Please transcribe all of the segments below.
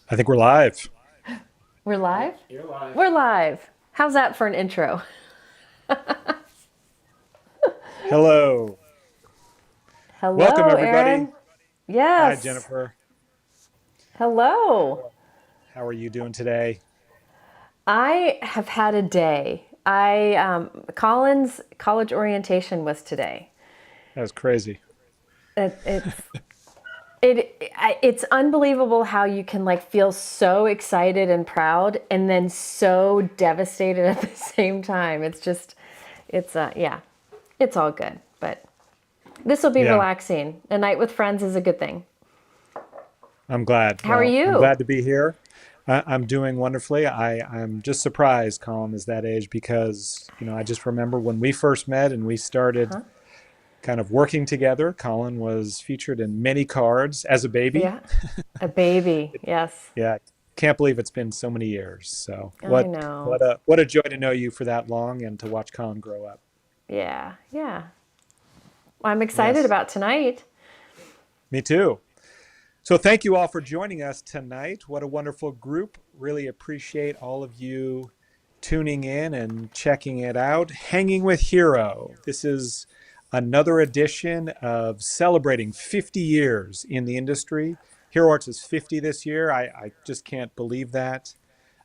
I think we're live. We're live? Yep, you're live. We're live. How's that for an intro? Hello. Welcome, Hello, everybody. Aaron. Hi, Yes. Jennifer. Hello. How how are you doing today? I have had a day. Colin's college orientation was today. That was crazy. It, it's it's unbelievable how you can like feel so excited and proud and then so devastated at the same time. Yeah, it's all good. But this will be Yeah, relaxing. A night with friends is a good thing. I'm glad. How are Well, I'm you? glad to be here. I'm doing wonderfully. I'm just surprised Colin is that age because, I just remember when we first met and we started Huh? kind of working together. Colin was featured in many cards as a baby. Yeah. A baby. Yes. Yeah, can't believe it's been so many years. So I what know. what a joy to know you for that long and to watch Colin grow up. Yeah. Yeah. Well, I'm excited Yes, about tonight. me too. So thank you all for joining us tonight. What a wonderful group. Really appreciate all of you tuning in and checking it out. Hanging with Hero. This is another edition of celebrating 50 years in the industry. Hero Arts is 50 this year. I just can't believe that.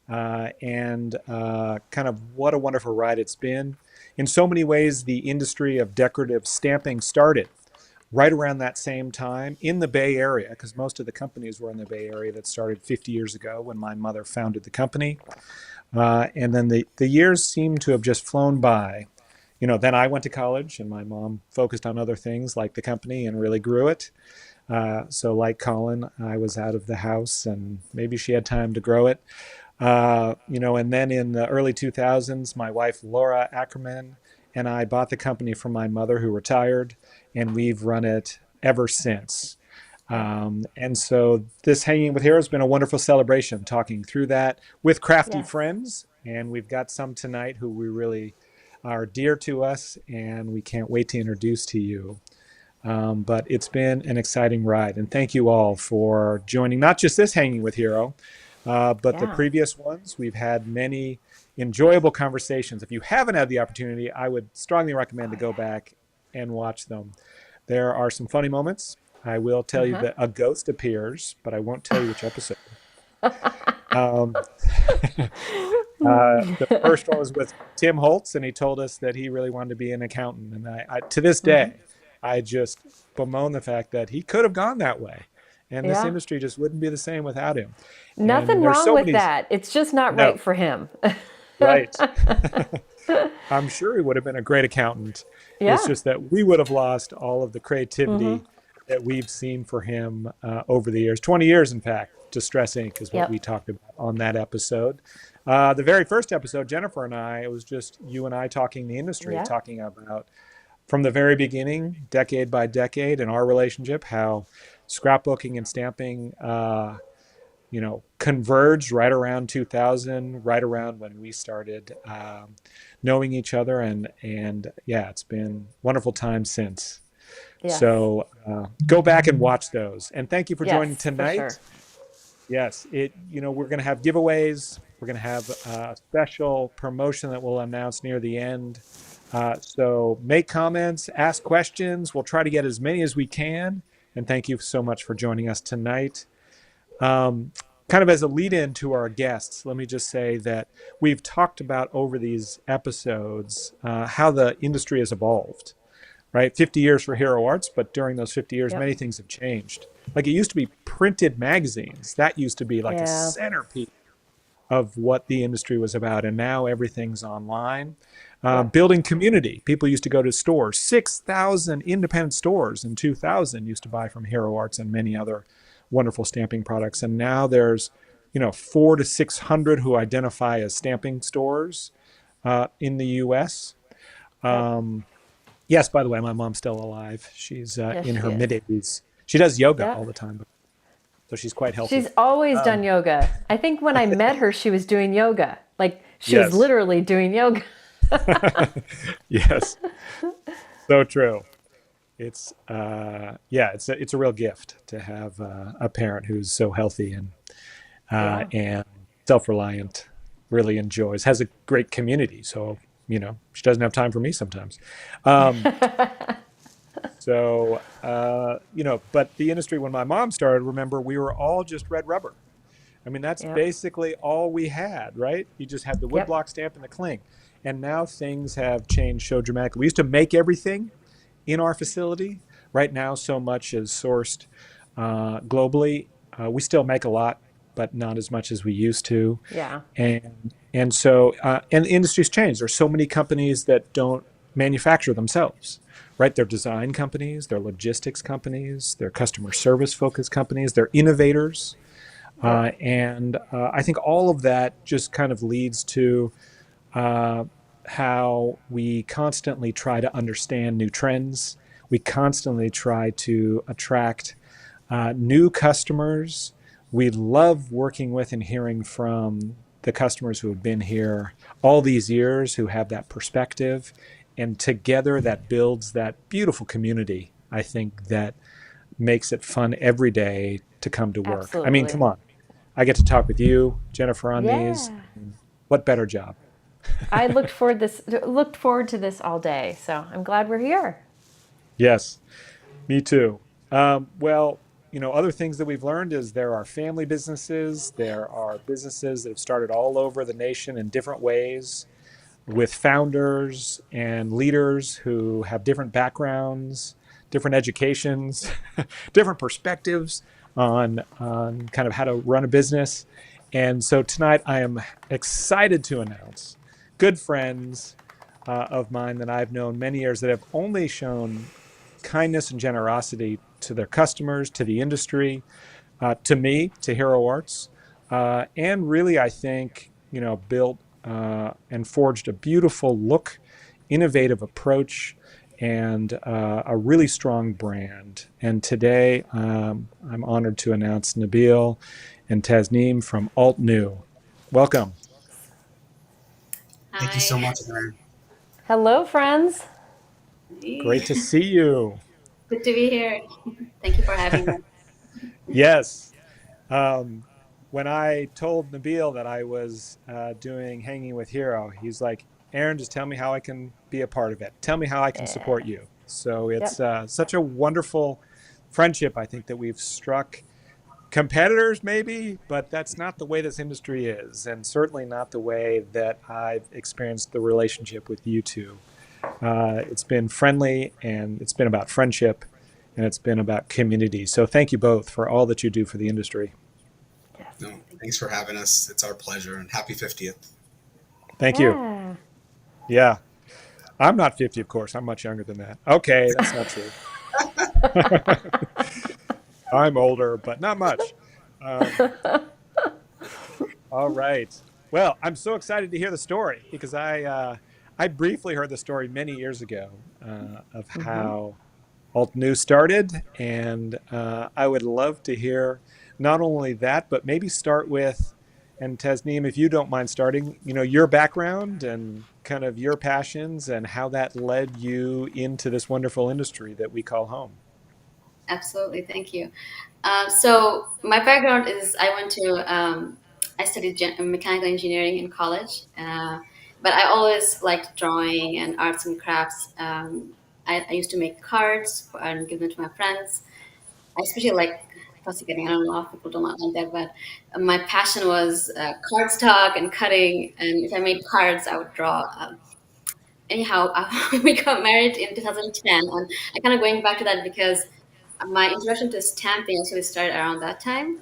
And kind of what a wonderful ride it's been. In so many ways, the industry of decorative stamping started right around that same time in the Bay Area, because most of the companies were in the Bay Area that started 50 years ago when my mother founded the company. And then the years seem to have just flown by. Then I went to college and my mom focused on other things like the company and really grew it. So, like Colin, I was out of the house and maybe she had time to grow it. And then in the early 2000s, my wife, Laura Ackerman, and I bought the company from my mother who retired, and we've run it ever since. Yeah. And so this Hanging with Heroes has been a wonderful celebration, talking through that with crafty Yes. friends. And we've got some tonight who we really are dear to us, and we can't wait to introduce to you. But it's been an exciting ride. And thank you all for joining, not just this Hanging with Hero, but the Yeah. previous ones. We've had many enjoyable conversations. If you haven't had the opportunity, I would strongly recommend to Oh, go back and watch them. There are some funny moments. I will yeah. tell you Uh-huh. that a ghost appears, but I won't tell you which episode. Um, the first one was with Tim Holtz, and he told us that he really wanted to be an accountant. And to this Hmm. day, I just bemoan the fact that he could have gone that way, and this Yeah. industry just wouldn't be the same without him. And Nothing there's wrong so with many. that. It's just not right No, for him. right. I'm sure he would have been a great accountant. It's Yeah. just that we would have lost all of the creativity Hmm. that we've seen for him over the years. 20 years, in fact. Distress Inc. is what we Yep. talked about on that episode. The very first episode, Jennifer and I, it was just you and I talking the industry, Yeah. talking about from the very beginning, decade by decade, in our relationship, how scrapbooking and stamping converged right around 2000, right around when we started knowing each other, and yeah, it's been wonderful time since. Yes. So go back and watch those. And thank you for joining Yes, for tonight. sure. Yes, we're going to have giveaways. We're going to have a special promotion that we'll announce near the end. So make comments, ask questions. We'll try to get as many as we can. And thank you so much for joining us tonight. Um, Kind of as a lead in to our guests, let me just say that we've talked about over these episodes how the industry has evolved, right? 50 years for Hero Arts, but during those 50 years, Yep. many things have changed. Like it used to be printed magazines. That used to be like a Yeah. centerpiece of what the industry was about. And now everything's online. Yep. Building community. People used to go to stores. 6,000 independent stores in 2000 used to buy from Hero Arts and many other wonderful stamping products. And now there's, 400 to 600 who identify as stamping stores in the US. Yep. Um, yes, by the way, my mom's still alive. She's Yes, in she her is. mid 80s. She does yoga all Yep. the time, so she's quite She's healthy. always done Um, yoga. I think when I met her, she was doing yoga. Like she was yes. literally doing yoga. Yes, so true. It's yeah, it's a real gift to have a parent who's so healthy and Yeah. and self-reliant, really enjoys, has a great community. So, she doesn't have time for me sometimes. Um, but the industry, when my mom started, remember, we were all just red rubber. I mean, that's Yep. basically all we had, right? You just had the Yep. woodblock stamp and the cling. And now things have changed so dramatically. We used to make everything in our facility. Right now, so much is sourced globally. We still make a lot, but not as much as we used to. Yeah. And the industry's changed. There's so many companies that don't manufacture themselves, right? They're design companies, they're logistics companies, they're customer service focused companies, they're innovators. Yep. And I think all of that just kind of leads to uh, how we constantly try to understand new trends. We constantly try to attract new customers. We love working with and hearing from the customers who have been here all these years, who have that perspective. And together that builds that beautiful community, I think, that makes it fun every day to come to work. I mean, come Absolutely. on. I get to talk with you, Jennifer, on these. Yeah. What better job? I looked forward to this all day. So I'm glad we're here. Yes, me too. Well, other things that we've learned is there are family businesses, there are businesses that have started all over the nation in different ways with founders and leaders who have different backgrounds, different educations, different perspectives on kind of how to run a business. And so tonight I am excited to announce good friends of mine that I've known many years that have only shown kindness and generosity to their customers, to the industry, to me, to Hero Arts, and really, I think, built and forged a beautiful look, innovative approach, and a really strong brand. And today, I'm honored to announce Nabil and Tasnim from Altenew. Welcome. Thank you so Hi. much, Aaron. Hello, friends. Great to see you. Good to be here. Thank you for having us. Yes. Um, when I told Nabil that I was doing Hanging with Hero, he's like, Aaron, just tell me how I can be a part of it. Tell me how I can support you. So it's Yep. such a wonderful friendship, I think, that we've struck. Competitors, maybe, but that's not the way this industry is, and certainly not the way that I've experienced the relationship with you two. It's been friendly, and it's been about friendship, and it's been about community. So thank you both for all that you do for the industry. Yes. No, thanks for having us. It's our pleasure, and happy 50th. Thank you. Yeah. Yeah. I'm not 50, of course. I'm much younger than that. Okay, that's not true. I'm older, but not much. Um, all right. Well, I'm so excited to hear the story because I briefly heard the story many years ago of how Alt News started, and I would love to hear not only that, but maybe start with, and Tasneem, if you don't mind starting, your background and kind of your passions and how that led you into this wonderful industry that we call home. Absolutely. Thank you. So my background is I studied mechanical engineering in college, but I always liked drawing and arts and crafts. I used to make cards and give them to my friends. I especially like plastic cutting. I don't know if people do not like that, but my passion was cardstock and cutting. And if I made cards, I would draw. Anyhow, we got married in 2010, and I kind of going back to that because my introduction to stamping actually started around that time.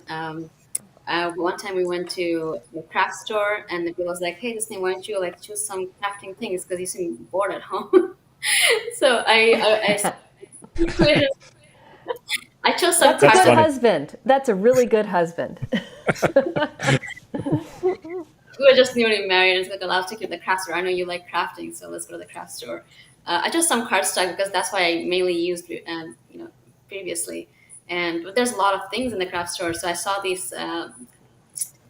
One time we went to the craft store, and the girl was like, "Hey, Disney, why don't you like choose some crafting things because you seem bored at home?" So I chose some That's a That's crafts. good funny. husband. That's a really good husband. We were just newly married. And it's like, I'll take you to the craft store. I know you like crafting, so let's go to the craft store. I chose some cardstock because that's what I mainly used, previously. And but there's a lot of things in the craft store, so I saw these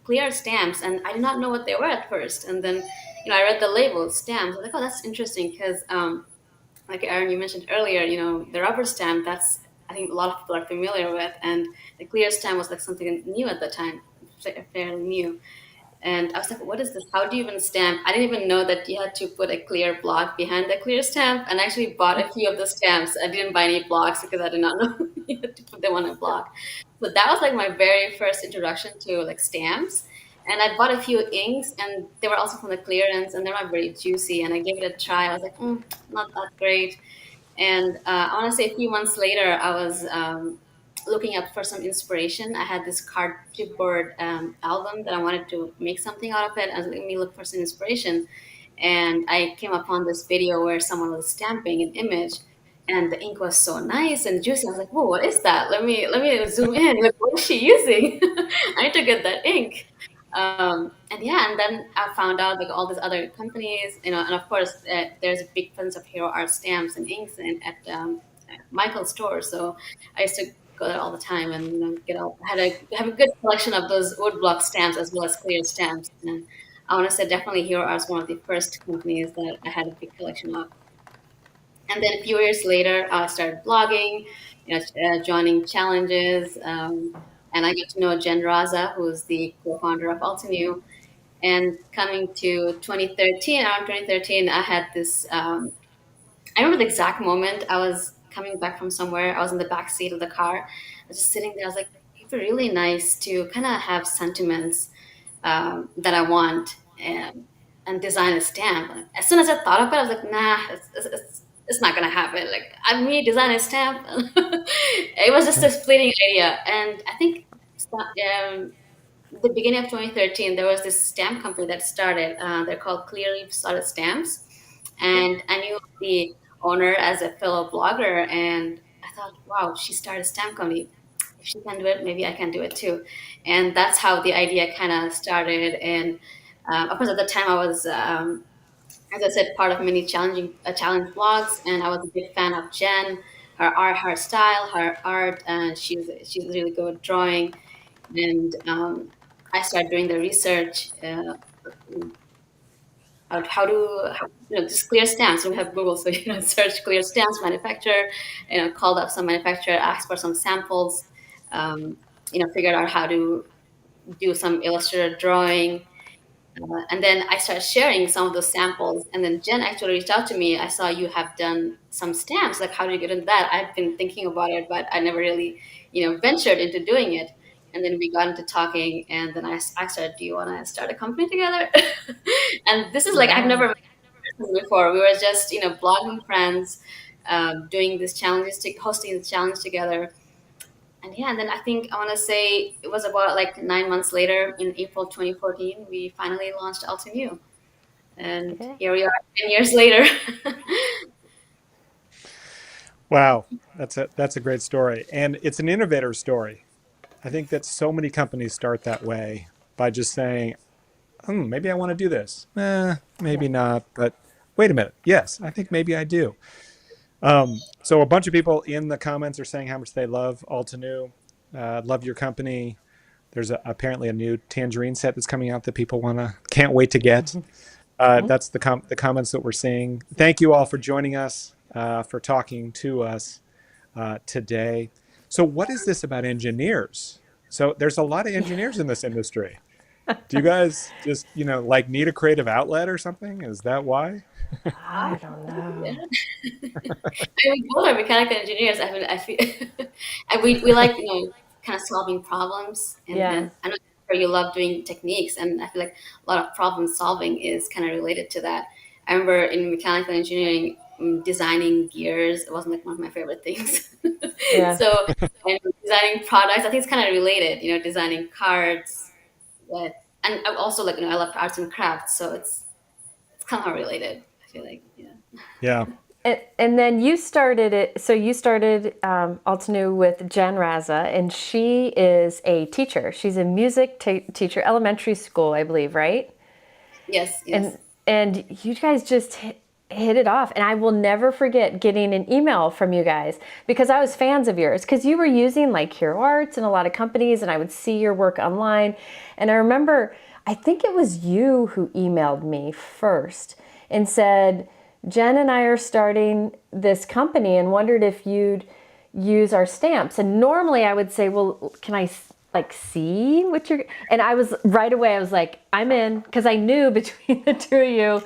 clear stamps, and I did not know what they were at first. And then, I read the label stamps. I was like, oh, that's interesting because, like Aaron, you mentioned earlier, the rubber stamp. That's I think a lot of people are familiar with, and the clear stamp was like something new at the time, fairly new. And I was like, what is this? How do you even stamp? I didn't even know that you had to put a clear block behind the clear stamp. And I actually bought a few of the stamps. I didn't buy any blocks because I did not know you had to put them on a block. So that was like my very first introduction to like stamps. And I bought a few inks, and they were also from the clearance, and they're not very juicy. And I gave it a try. I was like, not that great. And I want to say a few months later, I was looking up for some inspiration. I had this cardboard album that I wanted to make something out of it. I was like, let me look for some inspiration. And I came upon this video where someone was stamping an image, and the ink was so nice and juicy. I was like, "Whoa, what is that? Let me zoom in. Like, what is she using? I need to get that ink." And yeah, and then I found out like all these other companies, and of course there's a big presence of hero art stamps and inks at Michael's store. So I used to go there all the time and get out. Have a good collection of those woodblock stamps as well as clear stamps. And I want to say definitely Hero Art is one of the first companies that I had a big collection of. And then a few years later, I started blogging, joining challenges, and I got to know Jen Raza, who's the co-founder of Altenew. And coming to 2013, around 2013, I had this. I remember the exact moment. I was coming back from somewhere. I was in the back seat of the car. I was just sitting there. I was like, it'd be really nice to kind of have sentiments that I want and design a stamp. As soon as I thought of it, I was like, nah, it's not gonna happen. Like, I me design a stamp. It was just a fleeting idea, and I think the beginning of 2013, there was this stamp company that started. They're called Clear Leaf Solid Stamps, and I knew the owner as a fellow blogger, and I thought, wow, she started a stamp company. If she can do it, maybe I can do it too. And that's how the idea kind of started. And of course, at the time, I was, as I said, part of many challenge blogs, and I was a big fan of Jen, her art, her style, her art, and she's really good at drawing. And I started doing the research. Just clear stamps. We have Google, so search clear stamps manufacturer. Called up some manufacturer, asked for some samples. Figured out how to do some illustrated drawing, and then I started sharing some of those samples. And then Jen actually reached out to me. I saw you have done some stamps. Like, how did you get into that? I've been thinking about it, but I never really, ventured into doing it. And then we got into talking, and then I started, do you want to start a company together? And this is like, I've never met this before. We were just, blogging friends, doing these challenges, hosting the challenge together. And yeah, and then I want to say it was about like 9 months later in April 2014, we finally launched Altenew. And Okay. here we are 10 years later. Wow, that's a great story, and it's an innovator story. I think that so many companies start that way by just saying, maybe I want to do this. Maybe not, but wait a minute. Yes, I think maybe I do. So a bunch of people in the comments are saying how much they love Altenew, love your company. There's apparently a new tangerine set that's coming out that people can't wait to get. That's the comments that we're seeing. Thank you all for joining us, for talking to us today. So what is this about engineers? So there's a lot of engineers in this industry. Do you guys just, need a creative outlet or something? Is that why? I don't know. Yeah. We both are mechanical engineers. I mean, I feel, and we like, kind of solving problems. And Yeah. I know you love doing techniques, and I feel like a lot of problem solving is kind of related to that. I remember in mechanical engineering, designing gears, it wasn't like one of my favorite things. Yeah. So, and designing products, I think it's kind of related, designing cards. And I also like, I love arts and crafts, so it's kind of related, I feel like, Yeah. And then you started it. So you started Altenew with Jen Raza, and she is a teacher. She's a music teacher, elementary school, I believe, right? Yes. And you guys just hit it off. And I will never forget getting an email from you guys because I was fans of yours because you were using like Hero Arts and a lot of companies, and I would see your work online. And I remember, I think it was you who emailed me first and said, Jen and I are starting this company and wondered if you'd use our stamps. And normally I would say, well, can I like see what you're, and I was right away, I was like, I'm in, because I knew between the two of you,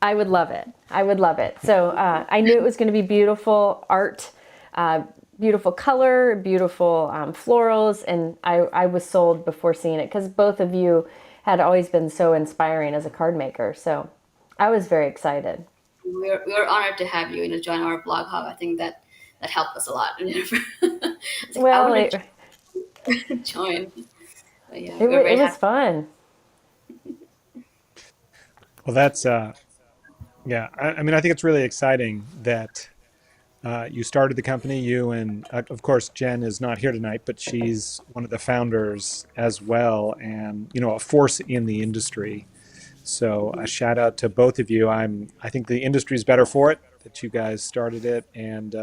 I would love it. I would love it. So I knew it was going to be beautiful art, uh, beautiful color, beautiful florals, and I was sold before seeing it, because both of you had always been so inspiring as a card maker. So I was very excited. We're honored to have you, join our blog hub. I think that helped us a lot. It's like, I Well, want to join. But yeah, we're very it was happy. fun. Well, that's yeah. I mean, I think it's really exciting that you started the company. You and of course Jen is not here tonight, but she's one of the founders as well, and a force in the industry. So a shout out to both of you. I think the industry's better for it that you guys started it, and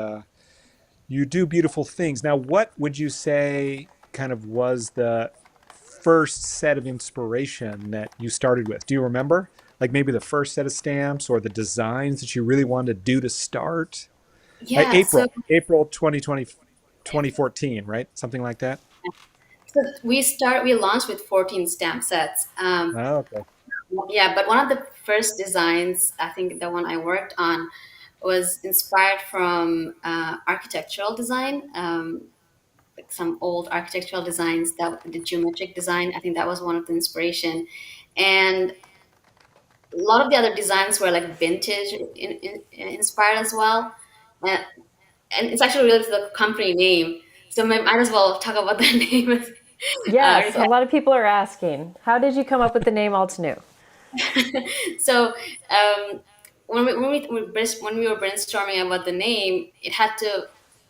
you do beautiful things. Now, what would you say kind of was the first set of inspiration that you started with? Do you remember? Like maybe the first set of stamps or the designs that you really wanted to do to start? Yeah. April 2020, 2014, right? Something like that? So we launched with 14 stamp sets. Oh, okay. Yeah, but one of the first designs, I think the one I worked on, was inspired from architectural design, like some old architectural designs, that the geometric design. I think that was one of the inspiration, and a lot of the other designs were like vintage inspired as well. And, and it's actually related to the company name, so I might as well talk about the name. Yes, a lot of people are asking, how did you come up with the name Altenew? So when we were brainstorming about the name, it had to.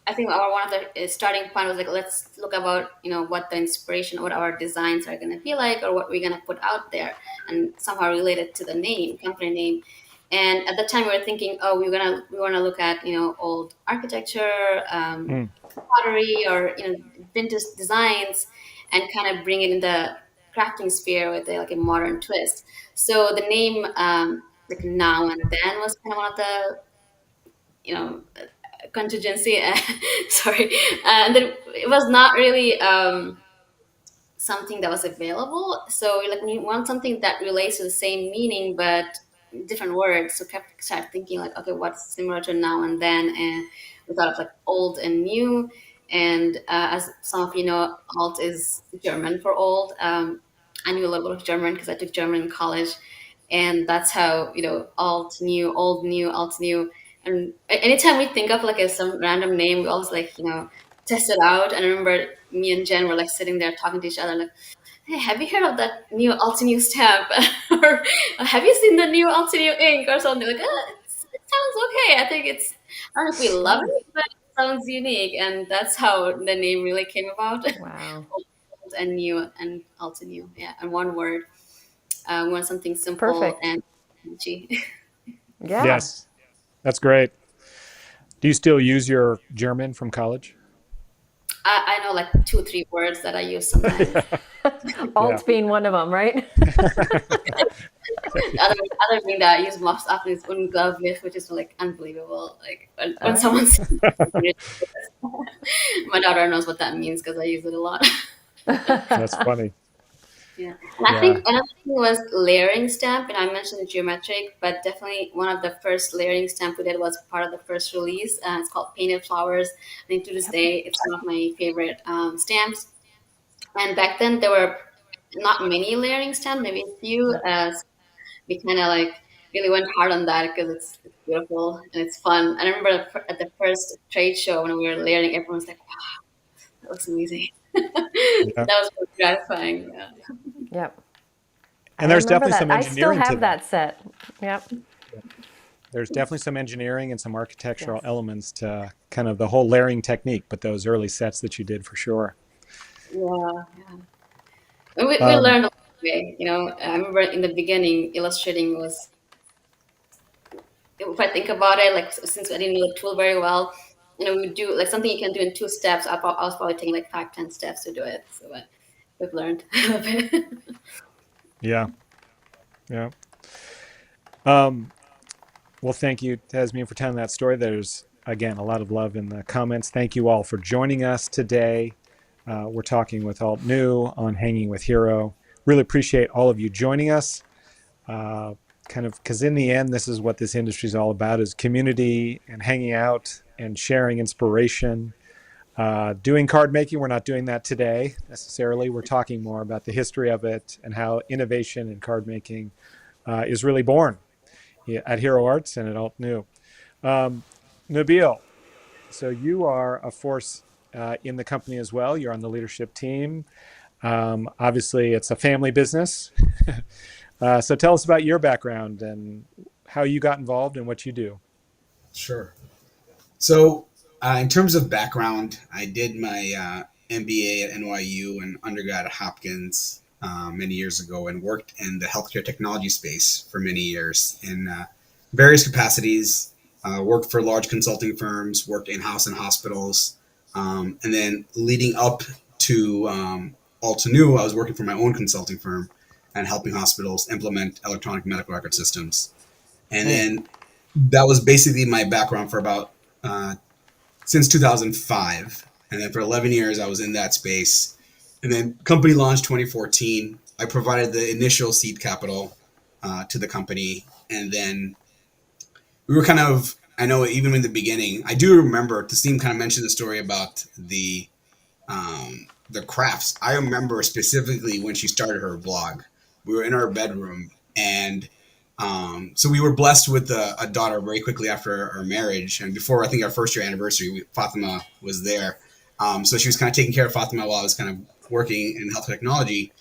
I think our one of the starting point was like, let's look about what the inspiration, what our designs are going to be like, or what we're going to put out there, and somehow related to the name, company name. And at the time, we were thinking, oh, we want to look at old architecture, Mm. pottery, or vintage designs, and kind of bring it in the crafting sphere with like a modern twist. So the name, like now and then, was kind of one of the contingency. Sorry, and then it was not really something that was available. So like we want something that relates to the same meaning but different words. So kept start thinking like, okay, what's similar to now and then, and we thought of like old and new. And as some of you know, alt is German for old. I knew a little bit of German because I took German in college, and that's how alt new, old new, alt new. And anytime we think of like some random name, we always like test it out. And I remember me and Jen were like sitting there talking to each other, like, "Hey, have you heard of that new Altenew stamp? Or have you seen the new Altenew ink or something?" Like, it sounds okay. I think it's, I don't know if we love it, but it sounds unique, and that's how the name really came about. Wow. Old and new and Altenew, yeah, and one word. We want something simple Perfect. and catchy. Yeah. Yes, that's great. Do you still use your German from college? I know like 2 3 words that I use sometimes. Yeah. Alt being one of them, right? Other thing that I use most often is unglaublich, which is like unbelievable. Like when Oh, someone says my daughter knows what that means because I use it a lot. That's funny. Yeah. And I Yeah. think another thing was layering stamp, and I mentioned geometric, but definitely one of the first layering stamp we did was part of the first release. It's called Painted Flowers. I think to this day it's one of my favorite stamps. And back then there were not many layering stamps, maybe a few. We kind of like really went hard on that because it's beautiful and it's fun. And I remember at the first trade show when we were layering, everyone was like, "Wow, that looks amazing." Yeah. That was really gratifying. Yeah. yep. And I there's remember definitely that. some I still engineering to have that. that set. Yep. There's definitely some engineering and some architectural Yes. elements to kind of the whole layering technique, but those early sets that you did for sure. Yeah, yeah. And we Um, learned a lot way. I remember in the beginning, illustrating was, if I think about it, like since I didn't know the tool very well, we would do like something you can do in 2 steps. I was probably taking like 5 10 steps to do it. So we've learned a bit. yeah. Yeah. Um, well, thank you, Tasmin, for telling that story. There's, again, a lot of love in the comments. Thank you all for joining us today. We're talking with Altenew on Hanging with Hero. Really appreciate all of you joining us. Kind of because in the end, this is what this industry is all about: is community and hanging out and sharing inspiration. Doing card making, we're not doing that today necessarily. We're talking more about the history of it and how innovation in card making is really born at Hero Arts and at Altenew. Nabil, so you are a force in the company as well. You're on the leadership team. Obviously, it's a family business. So tell us about your background and how you got involved and what you do. Sure. So, in terms of background, I did my MBA at NYU and undergrad at Hopkins many years ago, and worked in the healthcare technology space for many years in various capacities. Worked for large consulting firms, worked in-house in hospitals, and then leading up to Altenew, I was working for my own consulting firm and helping hospitals implement electronic medical record systems. And then that was basically my background for about since 2005. And then for 11 years, I was in that space. And then company launched 2014. I provided the initial seed capital to the company. And then we were kind of, I know even in the beginning, I do remember Tasnim kind of mentioned the story about the crafts. I remember specifically when she started her blog. We were in our bedroom, and so we were blessed with a daughter very quickly after our marriage, and before I think our first year anniversary, Fatima was there. So she was kind of taking care of Fatima while I was kind of working in health technology.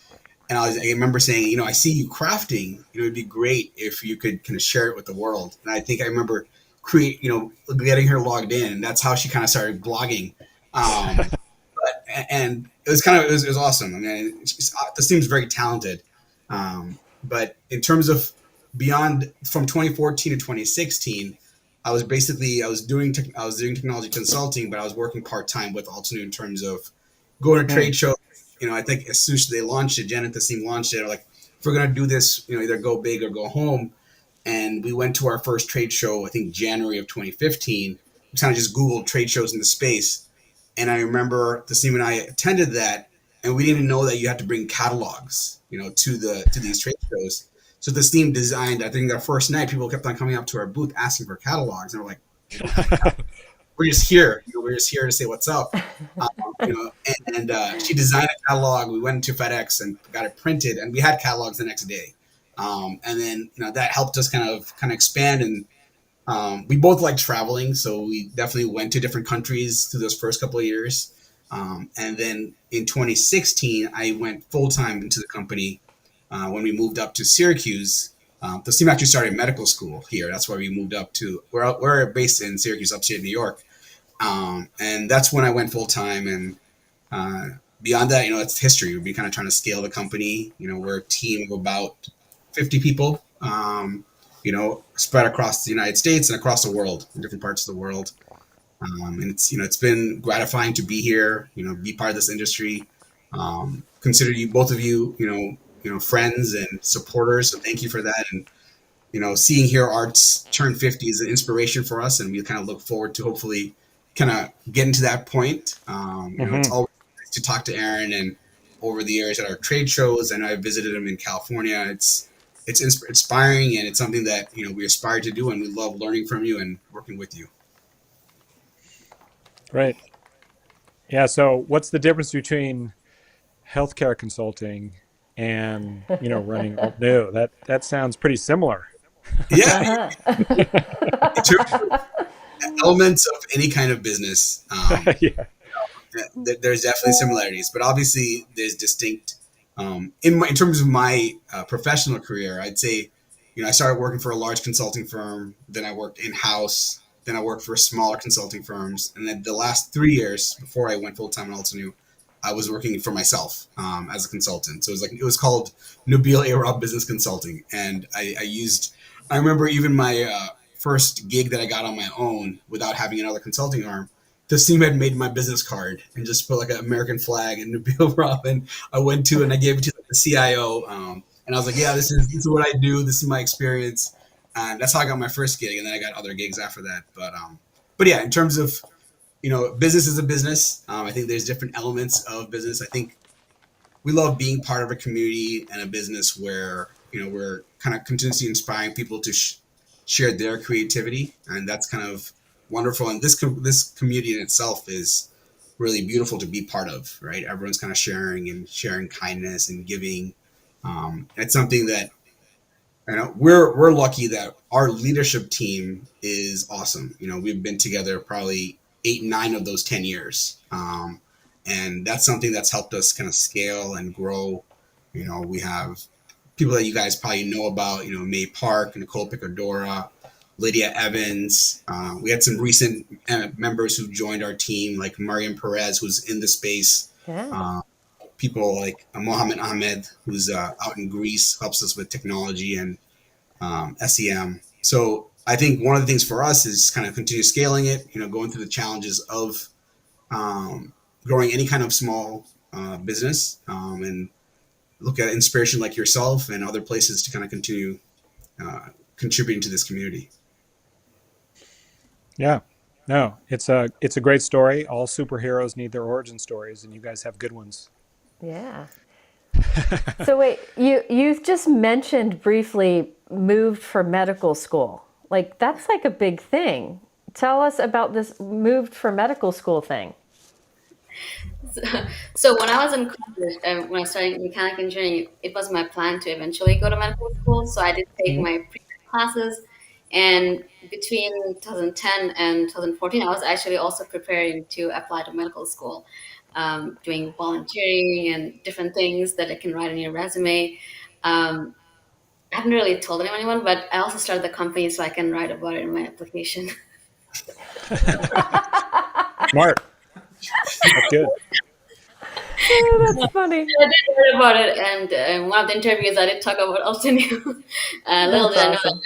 And I remember saying, I see you crafting. It'd be great if you could kind of share it with the world. And I think I remember getting her logged in, and that's how she kind of started blogging. And it was it was awesome. I mean, this seems very talented. But in terms of beyond from 2014 to 2016, I was doing technology consulting, but I was working part-time with Altenew in terms of going to trade shows. I think as soon as they launched it, Jen and Tasnim launched it, they're like, if we're going to do this, either go big or go home. And we went to our first trade show, I think January of 2015. We kind of just Googled trade shows in the space. And I remember Tasnim and I attended that, and we didn't know that you had to bring catalogs, to these trade shows. So Tasnim designed, I think our first night, people kept on coming up to our booth asking for catalogs. And we're like, we're just here. We're just here to say what's up. And she designed a catalog. We went to FedEx and got it printed, and we had catalogs the next day. And then that helped us kind of expand. And we both like traveling, so we definitely went to different countries through those first couple of years. And then in 2016, I went full time into the company when we moved up to Syracuse. The team actually started medical school here. That's why we moved up to. We're based in Syracuse, upstate New York, and that's when I went full time. And beyond that, it's history. We've been kind of trying to scale the company. We're a team of about 50 people. Spread across the United States and across the world, in different parts of the world. And it's been gratifying to be here. Be part of this industry. Consider you both of you, friends and supporters. So thank you for that. And, seeing Hero Arts turn 50 is an inspiration for us. And we kind of look forward to hopefully kind of getting to that point. It's always nice to talk to Aaron, and over the years at our trade shows, and I visited him in California. It's inspiring, and it's something that, we aspire to do, and we love learning from you and working with you. Right. Yeah. So what's the difference between healthcare consulting and, running Altenew? That sounds pretty similar. Yeah. In terms of elements of any kind of business, Yeah. There's definitely similarities, but obviously there's distinct. In terms of my professional career, I'd say, I started working for a large consulting firm. Then I worked in-house. Then I worked for smaller consulting firms. And then the last 3 years before I went full-time in Altenew, I was working for myself as a consultant. So it was called Nabil Business Consulting. And I remember even my first gig that I got on my own without having another consulting arm. The team had made my business card and just put like an American flag and Nabil Rob, and I went to and I gave it to the CIO. And I was like, yeah, this is what I do. This is my experience. And that's how I got my first gig. And then I got other gigs after that. But yeah, in terms of, business is a business. I think there's different elements of business. I think we love being part of a community and a business where we're kind of continuously inspiring people to share their creativity, and that's kind of wonderful. And this community in itself is really beautiful to be part of. Right, everyone's kind of sharing kindness and giving. It's something that we're lucky that our leadership team is awesome. We've been together probably 8, 9 of those 10 years. And that's something that's helped us kind of scale and grow. We have people that you guys probably know about, May Park, Nicole Picadora, Lydia Evans. We had some recent members who joined our team, like Mariam Perez, who's in the space. Yeah. People like Mohammed Ahmed, who's out in Greece, helps us with technology and SEM. So I think one of the things for us is kind of continue scaling it, going through the challenges of growing any kind of small business, and look at inspiration like yourself and other places to kind of continue contributing to this community. Yeah. No, it's a great story. All superheroes need their origin stories, and you guys have good ones. Yeah. So wait, you just mentioned briefly moved for medical school. Like that's like a big thing. Tell us about this moved for medical school thing. So when I was in college, when I was studying mechanical engineering, it was my plan to eventually go to medical school. So I did take Mhm. my classes, and between 2010 and 2014, I was actually also preparing to apply to medical school, doing volunteering and different things that I can write on your resume. Um, I haven't really told anyone, but I also started the company so I can write about it in my application. Smart. That's good. Oh, that's funny. I did hear about it, and in one of the interviews, I did talk about Altenew. Little That's did I know that awesome. I would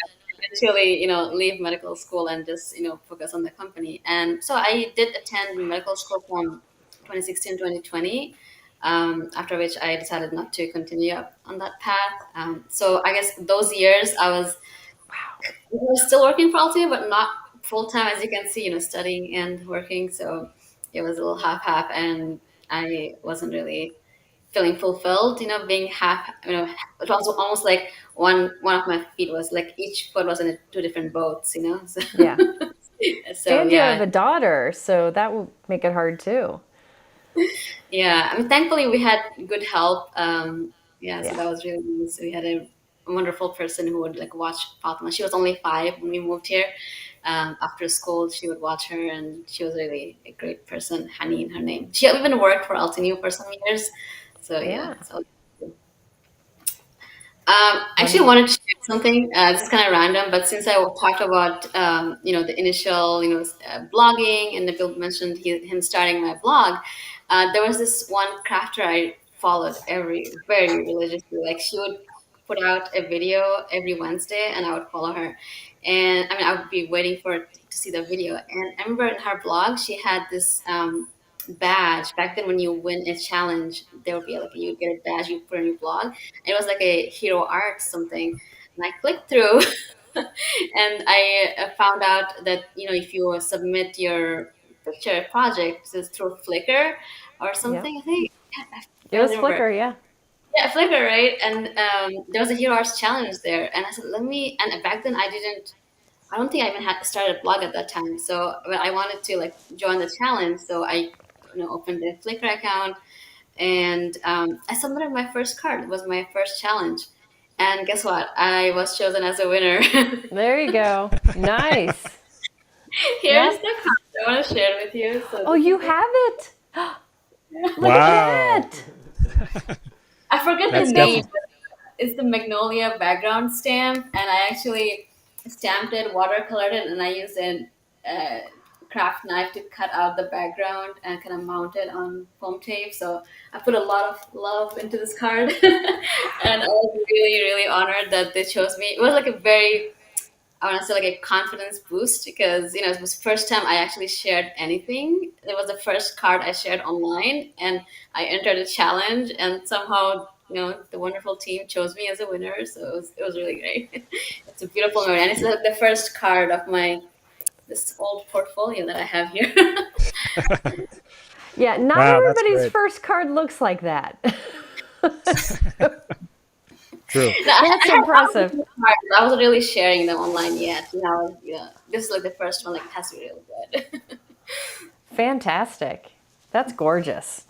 eventually, leave medical school and just, focus on the company. And so I did attend medical school from 2016 to 2020. After which I decided not to continue up on that path. So I guess those years I was still working for Altenew, but not full time, as you can see, studying and working. So it was a little half half, and I wasn't really feeling fulfilled, being half, it was almost like one of my feet was like each foot was in two different boats. So, Yeah. so And you have yeah, a daughter, so that would make it hard too. yeah. I mean, thankfully we had good help. Yeah, so Yeah. that was really nice. We had a wonderful person who would like watch Fatima. She was only 5 when we moved here. After school, she would watch her, and she was really a great person. Hani in her name. She even worked for Altenew for some years. So yeah, Yeah. so I actually Wonderful. wanted to share something. This is kind of random, but since I talked about the initial blogging, and Nabil mentioned him starting my blog, there was this one crafter I followed very religiously. Like she would put out a video every Wednesday, and I would follow her. And I mean, I would be waiting for it to see the video. And I remember in her blog, she had this badge. Back then, when you win a challenge, there would be like you'd get a badge you put on your blog. It was like a hero art something, and I clicked through, and I found out that if you submit your picture project through Flickr or Yeah. something, I think I It barely was remember. Flickr, yeah. Yeah, Flickr, right? And there was a hero arts challenge there, and I said, let me. And back then, I didn't. I don't think I even had started a blog at that time. So but I wanted to like join the challenge, so I opened a Flickr account, and I submitted my first card. It was my first challenge, and guess what? I was chosen as a winner. There you go. Nice. Here's That. the card I want to share with you. So Oh, this you is the, have it. Look at Wow. that. I forget the That's name. definitely. But it's the Magnolia background stamp, and I actually stamped it, watercolored it, and I used a uh, craft knife to cut out the background and kind of mount it on foam tape. So I put a lot of love into this card, and I was really, really honored that they chose me. It was like a very I want to say like a confidence boost because it was the first time I actually shared anything. It was the first card I shared online, and I entered a challenge, and somehow the wonderful team chose me as a winner. So it was really great. It's a beautiful memory, and it's like the first card of my this old portfolio that I have here. Yeah, not Wow, that's everybody's great. first card looks like that. True. No, That's I have impressive. thousands of cards. I wasn't really sharing them online yet. Now, yeah, this is like the first one. Like, it has to be really good. Fantastic. That's gorgeous.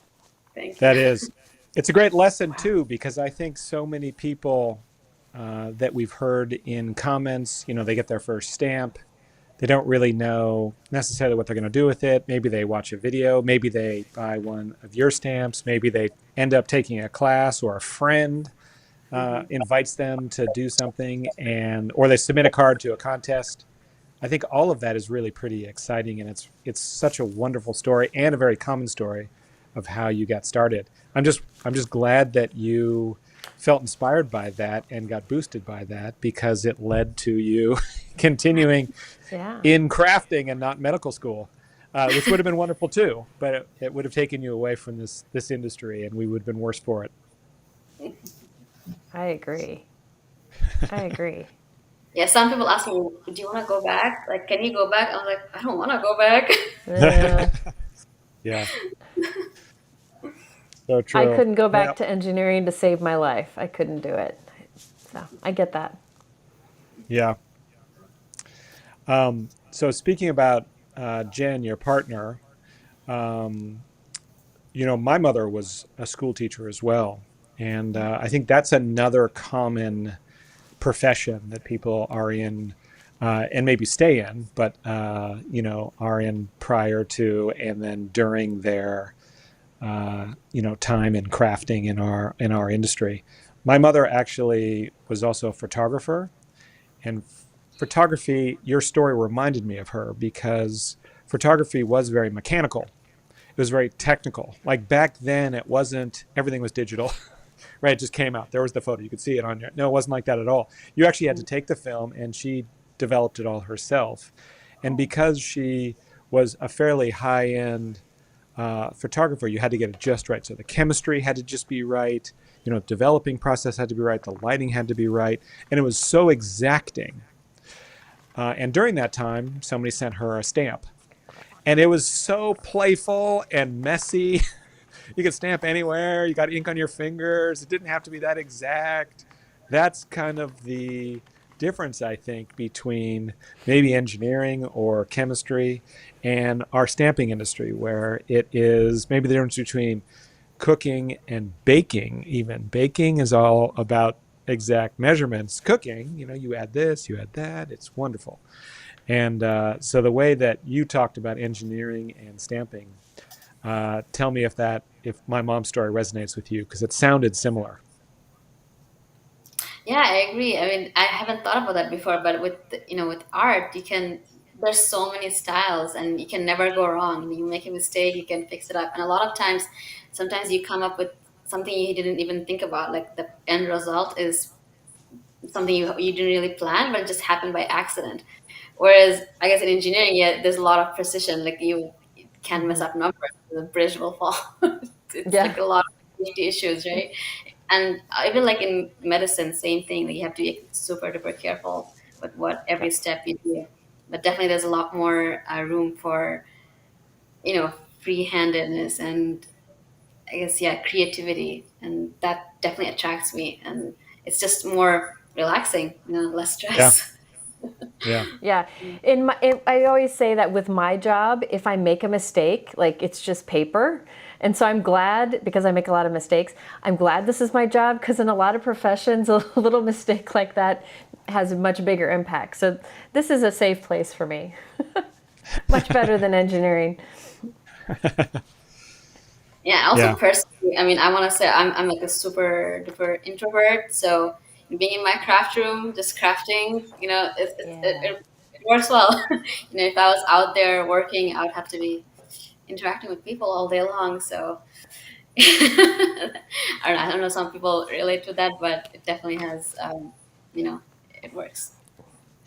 Thank you. That is. It's a great lesson too, because I think so many people that we've heard in comments, they get their first stamp. They don't really know necessarily what they're going to do with it. Maybe they watch a video. Maybe they buy one of your stamps. Maybe they end up taking a class, or a friend invites them to do something, or they submit a card to a contest. I think all of that is really pretty exciting, and it's such a wonderful story, and a very common story of how you got started. I'm just glad that you felt inspired by that and got boosted by that, because it led to you continuing Yeah. in crafting and not medical school, which would have been wonderful too. But it would have taken you away from this industry, and we would have been worse for it. I agree. I agree. Yeah, some people ask me, "Do you want to go back? Like, can you go back?" I'm like, "I don't want to go back." Uh, Yeah, so I true. couldn't go Yeah, back to engineering to save my life. I couldn't do it. So I get that. yeah. So speaking about Jen, your partner, um, my mother was a school teacher as well. And I think that's another common profession that people are in, and maybe stay in, but, are in prior to and then during their, time in crafting in our industry. My mother actually was also a photographer, and photography, your story reminded me of her, because photography was very mechanical. It was very technical. Like back then, it wasn't, everything was digital, right? It just came out. There was the photo. You could see it on your, no, it wasn't like that at all. You actually had to take the film, and she developed it all herself. And because she was a fairly high end photographer, you had to get it just right. So the chemistry had to just be right. Developing process had to be right. The lighting had to be right. And it was so exacting. And during that time, somebody sent her a stamp. And it was so playful and messy. You could stamp anywhere. You got ink on your fingers. It didn't have to be that exact. That's kind of the difference, I think, between maybe engineering or chemistry and our stamping industry, where it is maybe the difference between cooking and baking. Even baking is all about exact measurements. Cooking, you add this, you add that. It's wonderful. And so the way that you talked about engineering and stamping, tell me if my mom's story resonates with you, because it sounded similar. Yeah, I agree. I mean, I haven't thought about that before, but with art, there's so many styles, and you can never go wrong. You make a mistake, you can fix it up. And a lot of times, sometimes you come up with something you didn't even think about. Like, the end result is something you didn't really plan, but it just happened by accident. Whereas, I guess in engineering, yeah, there's a lot of precision. Like, you can't mess up numbers, the bridge will fall. It's Yeah. like a lot of safety issues, right? And even like in medicine, same thing. Like, you have to be super duper careful with what every step you do. But definitely, there's a lot more room for free-handedness, and I guess, yeah, creativity, and that definitely attracts me. And it's just more relaxing, less Yeah, stress. yeah, Yeah. I always say that with my job, if I make a mistake, like it's just paper. And so I'm glad, because I make a lot of mistakes, I'm glad this is my job, because in a lot of professions, a little mistake like that has a much bigger impact. So this is a safe place for me. Much better than engineering. Yeah, also yeah, personally, I mean, I want to say I'm like a super duper introvert. So being in my craft room, just crafting, Yeah. it works well. If I was out there working, I would have to be interacting with people all day long. So I don't know. Some people relate to that, but it definitely has, it works.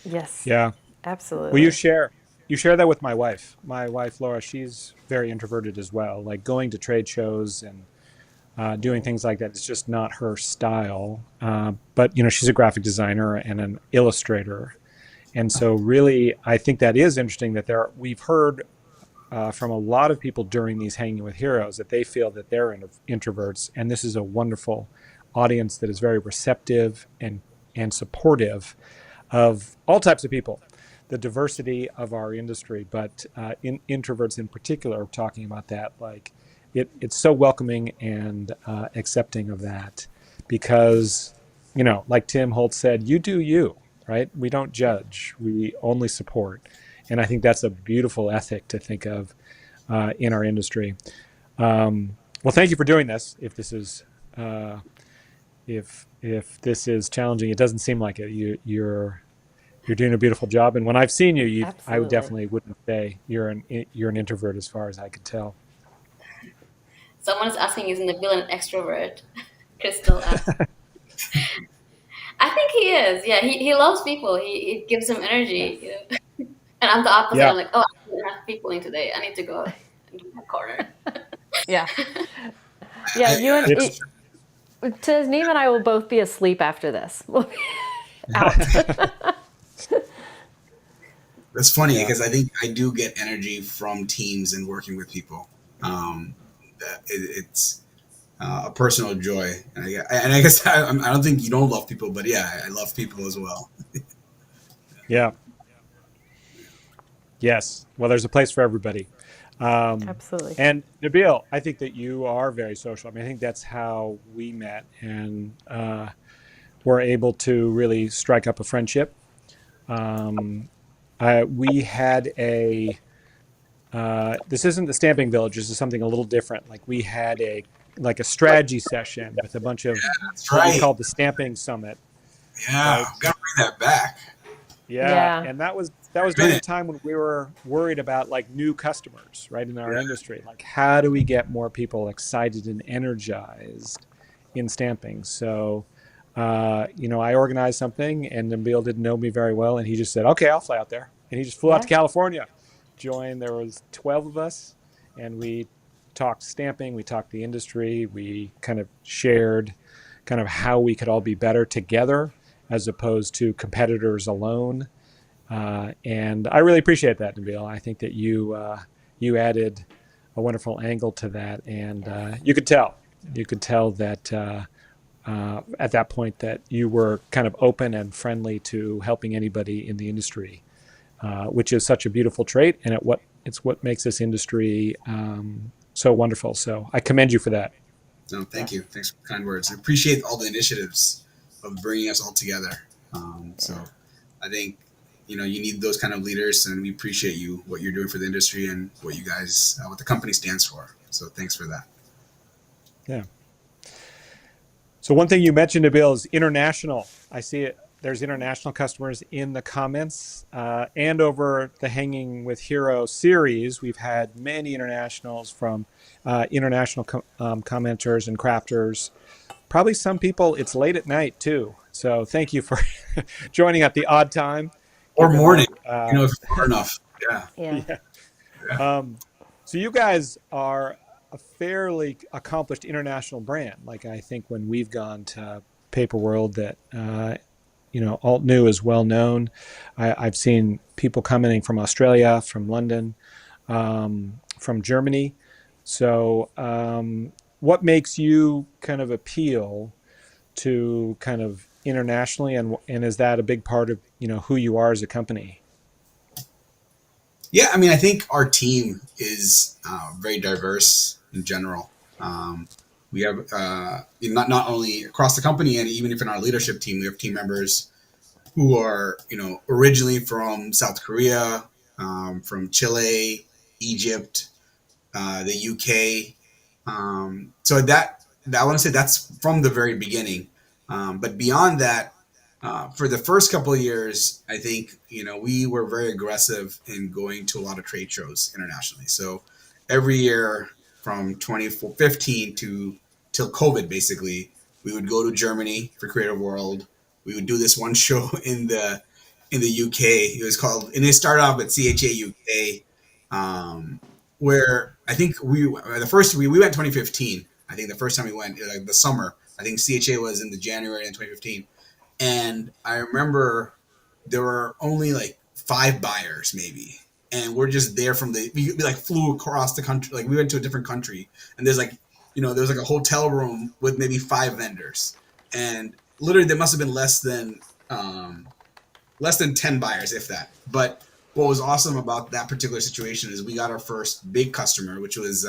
Yes, yeah. Well, absolutely. you share that with my wife. My wife Laura, she's very introverted as well. Like going to trade shows and doing things like that is just not her style. But she's a graphic designer and an illustrator, and so really, I think that is interesting that we've heard from a lot of people during these Hanging with Heroes that they feel that they're introverts, and this is a wonderful audience that is very receptive and supportive of all types of people, the diversity of our industry, but introverts in particular, talking about that, like it's so welcoming and accepting of that, because, you know, like Tim Holt said, you do you, right? We don't judge, we only support. And I think that's a beautiful ethic to think of in our industry. Well, thank you for doing this. If this is if this is challenging, it doesn't seem like it. You're doing a beautiful job. And when I've seen you, I would definitely wouldn't say you're an introvert as far as I could tell. Someone is asking, is Nabil an extrovert? Crystal asked. I think he is. Yeah, he loves people. He gives him energy. You know? And I'm the opposite. Yeah. I'm like, oh, I don't have people in today. I need to go into my corner. Yeah. Yeah, you and Tasnim and I will both be asleep after this. We'll be out. That's funny because I think I do get energy from teams and working with people. It's a personal joy, and I guess I don't think you don't love people, but yeah, I love people as well. Yeah. Yes. Well, there's a place for everybody. Absolutely. And Nabil, I think that you are very social. I mean, I think that's how we met and were able to really strike up a friendship. We had this isn't the Stamping Village. This is something a little different. Like we had a strategy session with a bunch of what we called the Stamping Summit. Yeah, right? Gotta bring that back. Yeah, and that was during a time when we were worried about like new customers, right, in our industry. Like, how do we get more people excited and energized in stamping? So, you know, I organized something, and Nabil didn't know me very well, and he just said, "Okay, I'll fly out there," and he just flew out to California. There was 12 of us, and we talked stamping, we talked the industry, we kind of shared kind of how we could all be better together as opposed to competitors alone. And I really appreciate that, Nabil. I think that you added a wonderful angle to that, and you could tell that at that point that you were kind of open and friendly to helping anybody in the industry, which is such a beautiful trait, and it's what makes this industry so wonderful. So I commend you for that. No, thank you. Thanks for the kind words. I appreciate all the initiatives of bringing us all together. So I think, you know, you need those kind of leaders, and we appreciate what you're doing for the industry and what you guys, what the company stands for. So thanks for that. Yeah. So one thing you mentioned, Nabil, is international. I see it. There's international customers in the comments, and over the Hanging with Hero series, we've had many internationals from international commenters and crafters. Probably some people, it's late at night too. So thank you for joining at the odd time. Or morning, you know, if it's far enough. Yeah. So you guys are a fairly accomplished international brand. Like, I think when we've gone to Paper World that, you know, Altenew is well known. I've seen people commenting from Australia, from London, from Germany. So what makes you kind of appeal to kind of internationally, and is that a big part of, you know, who you are as a company? Yeah, I mean, I think our team is very diverse in general. We have not only across the company, and even if in our leadership team, we have team members who are, you know, originally from South Korea, from Chile, Egypt, the UK. So that I want to say that's from the very beginning. But beyond that, for the first couple of years, I think, you know, we were very aggressive in going to a lot of trade shows internationally. So every year from 2015 till COVID, basically, we would go to Germany for Creative World. We would do this one show in the UK. It was called, and it started off with CHA UK, where I think we went 2015. I think the first time we went, like the summer. I think CHA was in the January in 2015. And I remember there were only like 5 buyers maybe and we're just there from we like flew across the country, like we went to a different country, and there's like, there was like a hotel room with maybe 5 vendors, and literally there must have been less than 10 buyers, if that. But what was awesome about that particular situation is we got our first big customer, which was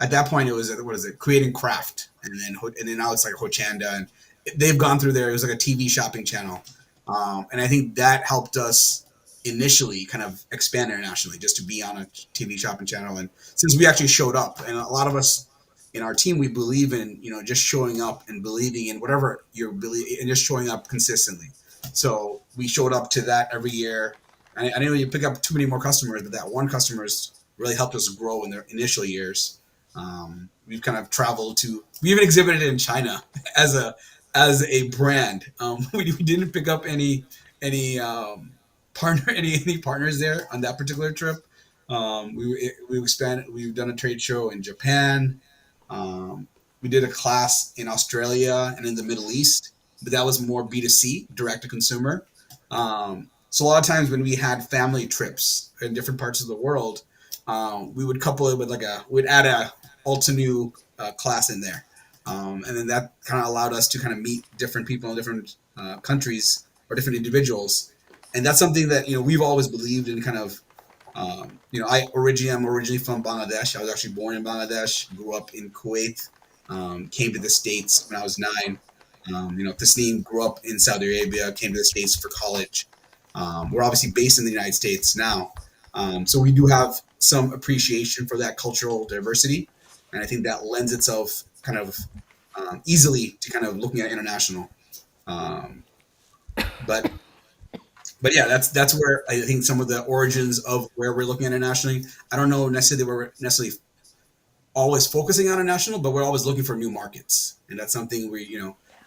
at that point it was, what is it, Creating Craft, and then now it's like Hochanda, and they've gone through there. It was like a TV shopping channel, and I think that helped us initially kind of expand internationally, just to be on a TV shopping channel. And since we actually showed up, and a lot of us in our team, we believe in, just showing up and believing in whatever you're believing, and just showing up consistently. So we showed up to that every year. I know you pick up too many more customers, but that one customer's really helped us grow in their initial years. We've kind of traveled to, we even exhibited in China as a brand. We didn't pick up any any partners there on that particular trip. We expanded. We've done a trade show in Japan. We did a class in Australia and in the Middle East, but that was more B2C, direct to consumer. So a lot of times when we had family trips in different parts of the world, we would couple it with we'd add a Altenew class in there. And then that kind of allowed us to kind of meet different people in different countries or different individuals. And that's something that, we've always believed in kind of, I'm originally from Bangladesh. I was actually born in Bangladesh, grew up in Kuwait, came to the States when I was 9. Tasnim grew up in Saudi Arabia, came to the States for college. We're obviously based in the United States now. So we do have some appreciation for that cultural diversity. And I think that lends itself kind of easily to kind of looking at international. But yeah, that's where I think some of the origins of where we're looking at internationally. I don't know necessarily that we're necessarily always focusing on international, but we're always looking for new markets. And that's something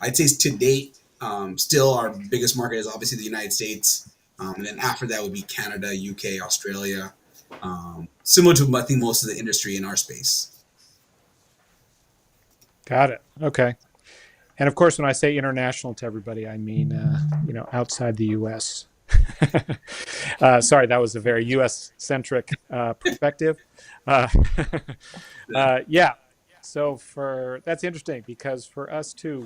I'd say to date, still our biggest market is obviously the United States. And then after that would be Canada, UK, Australia, similar to, I think, most of the industry in our space. Got it. Okay. And of course, when I say international to everybody, I mean, outside the U.S. Sorry, that was a very U.S.-centric perspective. Yeah. So that's interesting because for us too,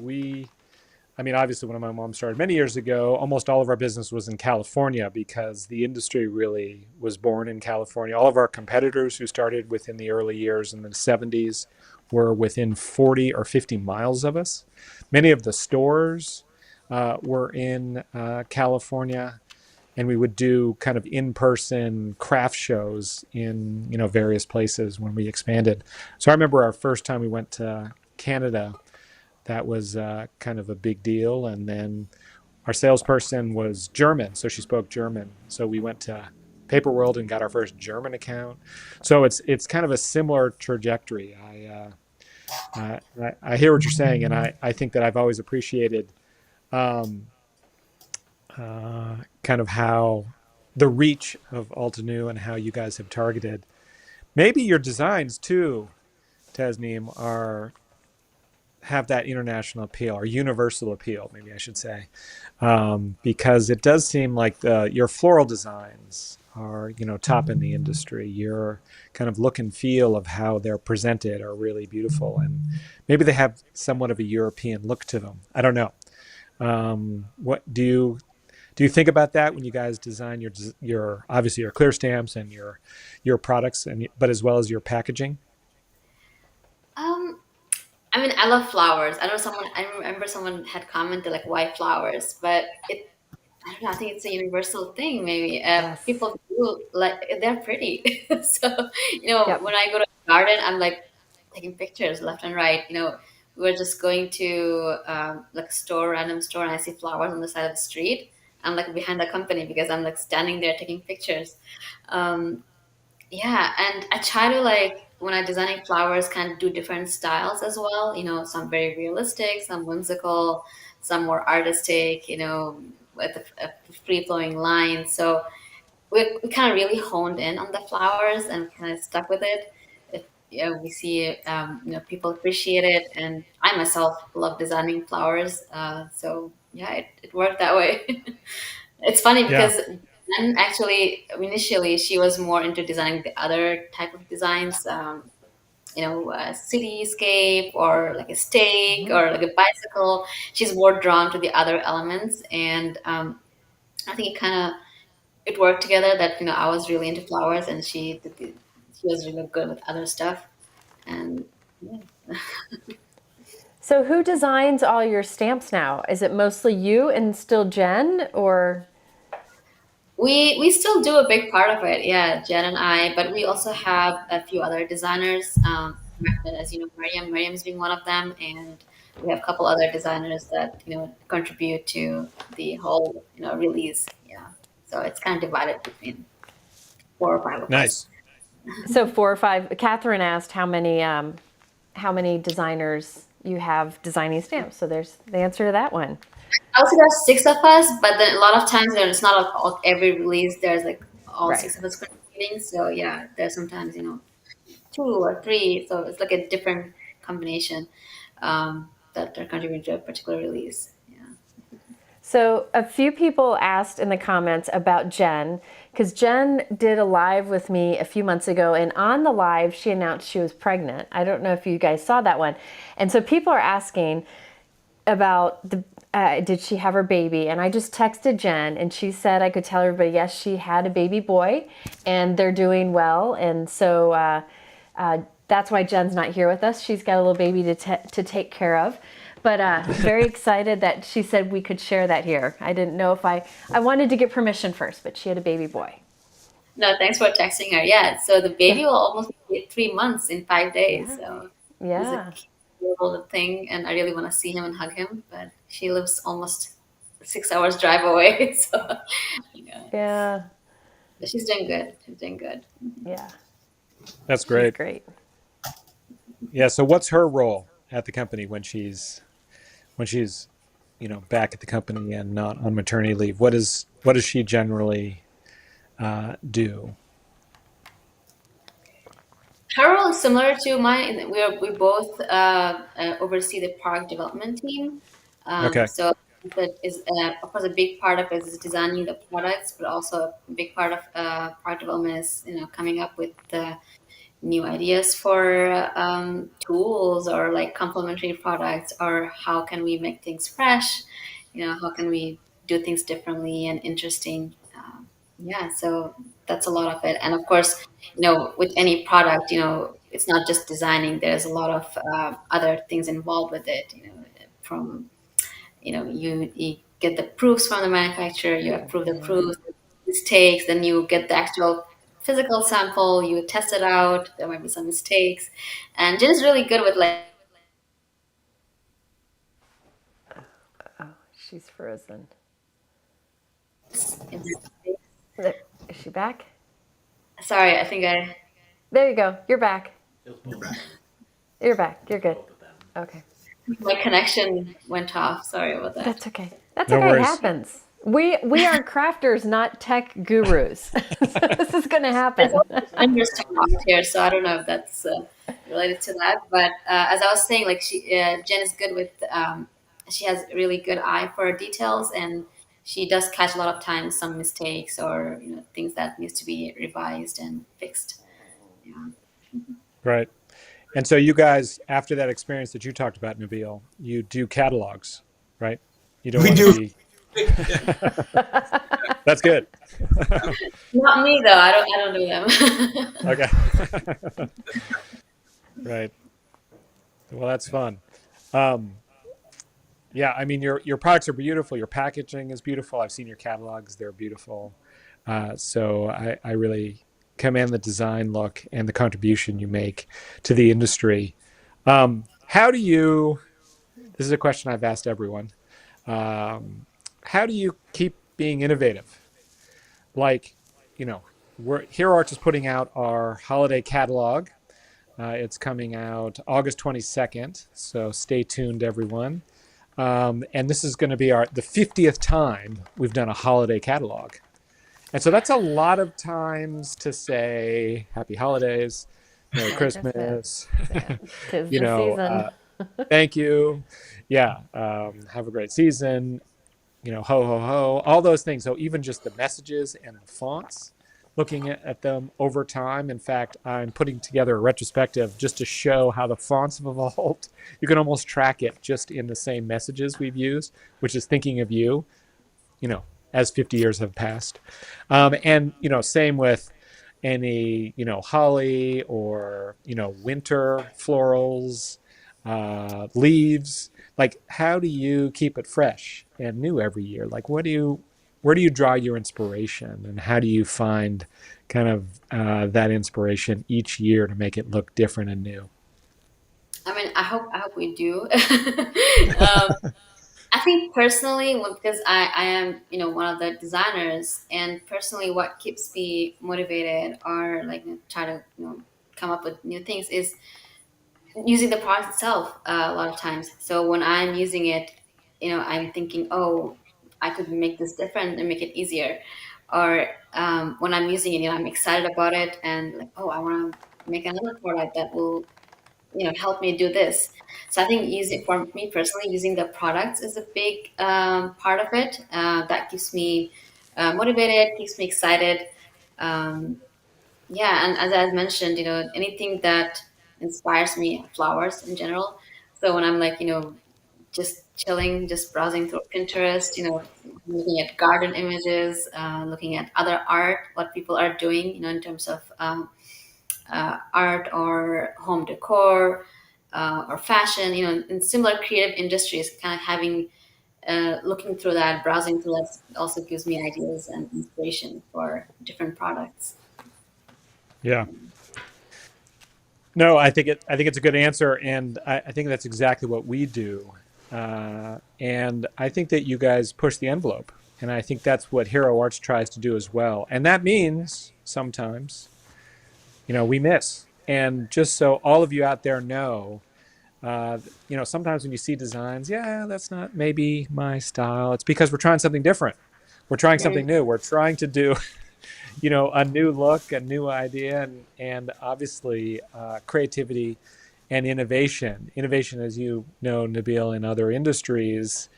obviously when my mom started many years ago, almost all of our business was in California because the industry really was born in California. All of our competitors who started within the early years in the 70s were within 40 or 50 miles of us. Many of the stores were in California, and we would do kind of in-person craft shows in various places when we expanded. So I remember our first time we went to Canada, that was kind of a big deal. And then our salesperson was German, so she spoke German. So we went to Paper World and got our first German account. So it's kind of a similar trajectory. I hear what you're saying, and I think that I've always appreciated kind of how the reach of Altenew and how you guys have targeted. Maybe your designs too, Tasnim, have that international appeal or universal appeal, maybe I should say, because it does seem like your floral designs are top in the industry. Your kind of look and feel of how they're presented are really beautiful, and maybe they have somewhat of a European look to them. I don't know. What do you think about that when you guys design your obviously your clear stamps and your products, but as well as your packaging? I love flowers. I remember someone had commented like why flowers, but I don't know. I think it's a universal thing. Maybe Yes. people do like they're pretty. So Yep. when I go to the garden, I'm like taking pictures left and right. We're just going to like random store, and I see flowers on the side of the street. I'm like behind the company because I'm like standing there taking pictures. Um, yeah, and I try to like when I'm designing flowers, kind of do different styles as well. Some very realistic, some whimsical, some more artistic. With a free flowing line. So we kind of really honed in on the flowers and kind of stuck with it. We see people appreciate it, and I myself love designing flowers. So yeah, it worked that way. It's funny Yeah. because And actually, initially, she was more into designing the other type of designs, a cityscape or like a steak or like a bicycle. She's more drawn to the other elements, and I think it worked together. That I was really into flowers, and she was really good with other stuff, and yeah. So who designs all your stamps now? Is it mostly you and still Jen, or? We still do a big part of it, yeah, Jen and I. But we also have a few other designers. As you know, Mariam's being one of them, and we have a couple other designers that contribute to the whole release. Yeah, so it's kind of divided between 4 or 5 of us. Nice. So 4 or 5. Catherine asked how many designers you have designing stamps. So there's the answer to that one. I would say there's 6 of us, but then a lot of times there's not every release. There's like all Right. 6 of us contributing. So yeah, there's sometimes 2 or 3. So it's like a different combination that they're contributing to a particular release. Yeah. So a few people asked in the comments about Jen, because Jen did a live with me a few months ago, and on the live she announced she was pregnant. I don't know if you guys saw that one. And so people are asking about did she have her baby? And I just texted Jen, and she said I could tell everybody, yes, she had a baby boy, and they're doing well. And so that's why Jen's not here with us. She's got a little baby to take care of. But very excited that she said we could share that here. I didn't know if I wanted to get permission first, but she had a baby boy. No, thanks for texting her. Yeah, so the baby will almost be 3 months in 5 days. So he's Yeah. a cute little thing, and I really want to see him and hug him. But she lives almost 6 hours drive away. So Yeah. but she's doing good. She's doing good. Yeah. That's great. Great. Yeah. So what's her role at the company when she's back at the company and not on maternity leave? What does she generally do? Her role is similar to mine. We both oversee the product development team. Okay. So that is, of course, a big part of it is designing the products, but also a big part of product development is coming up with the new ideas for tools or like complementary products, or how can we make things fresh? How can we do things differently and interesting? Yeah, so that's a lot of it. And of course, with any product, it's not just designing. There's a lot of other things involved with it. From you get the proofs from the manufacturer, you approve the proofs, mistakes, then you get the actual physical sample, you test it out. There might be some mistakes, and Jen is really good with like. Oh, she's frozen. If Is she back? Sorry, I think I. There you go. You're back. You're back. You're back. You're good. Okay. My connection went off. Sorry about that. That's okay. That's No okay. It worries. happens. We are crafters, not tech gurus. So this is going to happen. Understand here, so I don't know if that's related to that. But as I was saying, like Jen is good with. She has a really good eye for details, and she does catch a lot of times some mistakes or things that needs to be revised and fixed. Yeah. Right. And so you guys, after that experience that you talked about, Nabil, you do catalogs, right? You don't We want do. to be. That's good. Not me though. I don't do them. Okay. Right. Well, that's fun. Yeah, I mean, your products are beautiful. Your packaging is beautiful. I've seen your catalogs; they're beautiful. So I really commend the design look and the contribution you make to the industry. How do you? This is a question I've asked everyone. How do you keep being innovative? Like, Hero Arts is putting out our holiday catalog. It's coming out August 22nd, so stay tuned, everyone. And this is going to be the 50th time we've done a holiday catalog. And so that's a lot of times to say Happy Holidays, Merry Christmas, Tis the season. thank you. Yeah, have a great season. ho ho ho, all those things. So even just the messages and the fonts, looking at them over time. In fact, I'm putting together a retrospective just to show how the fonts have evolved. You can almost track it just in the same messages we've used, which is thinking of you, you know, as 50 years have passed. And, same with any, holly or, winter florals, leaves. Like, how do you keep it fresh and new every year? Like, where do you draw your inspiration, and how do you find kind of that inspiration each year to make it look different and new? I mean, I hope we do. I think personally, because I am, one of the designers, and personally, what keeps me motivated or like try to, come up with new things is using the product itself a lot of times. So when I'm using it, I'm thinking, oh, I could make this different and make it easier. Or when I'm using it, I'm excited about it and like, oh, I want to make another product that will, help me do this. So I think using for me personally, using the products is a big part of it. That keeps me motivated, keeps me excited. Um, yeah, and as I mentioned, anything that inspires me, flowers in general. So when I'm like, just chilling, just browsing through Pinterest, looking at garden images, looking at other art, what people are doing, in terms of art or home decor or fashion, in similar creative industries, kind of having looking through that, browsing through that also gives me ideas and inspiration for different products. Yeah. No, I think it's a good answer, and I think that's exactly what we do. And I think that you guys push the envelope, and I think that's what Hero Arts tries to do as well. And that means sometimes, we miss. And just so all of you out there know, sometimes when you see designs, yeah, that's not maybe my style. It's because we're trying something different. We're trying something Very new. We're trying to do a new look, a new idea, and obviously creativity and innovation. Innovation, as you know, Nabil, in other industries,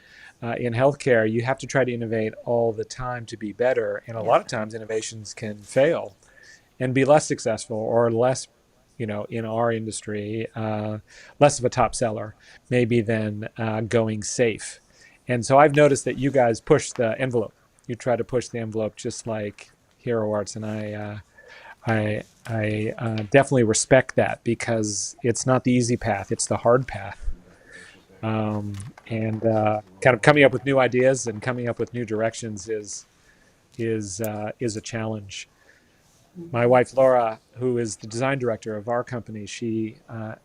in healthcare, you have to try to innovate all the time to be better. And a Yeah. lot of times innovations can fail and be less successful or less, in our industry, less of a top seller, maybe than going safe. And so I've noticed that you guys push the envelope. You try to push the envelope just like Hero Arts, and I definitely respect that because it's not the easy path; it's the hard path. And kind of coming up with new ideas and coming up with new directions is a challenge. My wife Laura, who is the design director of our company, she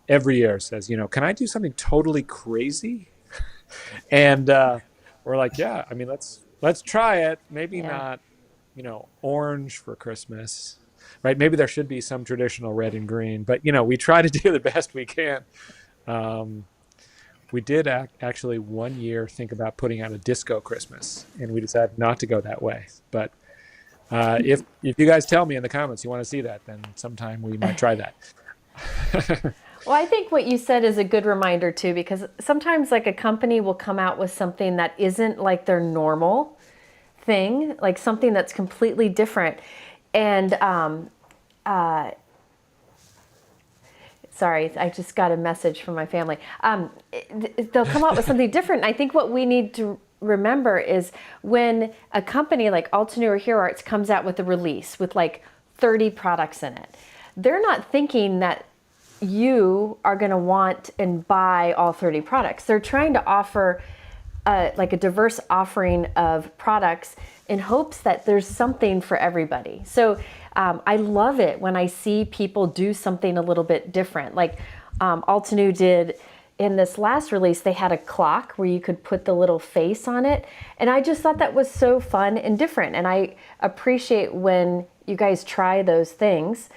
every year says, "Can I do something totally crazy?" And we're like, "Yeah, I mean, let's try it. Maybe Yeah. not, orange for Christmas, right? Maybe there should be some traditional red and green, but we try to do the best we can." Um, we did actually one year think about putting out a disco Christmas, and we decided not to go that way. But if you guys tell me in the comments you want to see that, then sometime we might try that. Well, I think what you said is a good reminder too, because sometimes like a company will come out with something that isn't like their normal thing, like something that's completely different. And sorry, I just got a message from my family. They'll come out with something different. And I think what we need to remember is when a company like Altenew or Hero Arts comes out with a release with like 30 products in it, they're not thinking that you are going to want and buy all 30 products. They're trying to offer like a diverse offering of products in hopes that there's something for everybody. So I love it when I see people do something a little bit different. Like Altenew did in this last release, they had a clock where you could put the little face on it. And I just thought that was so fun and different. And I appreciate when you guys try those things.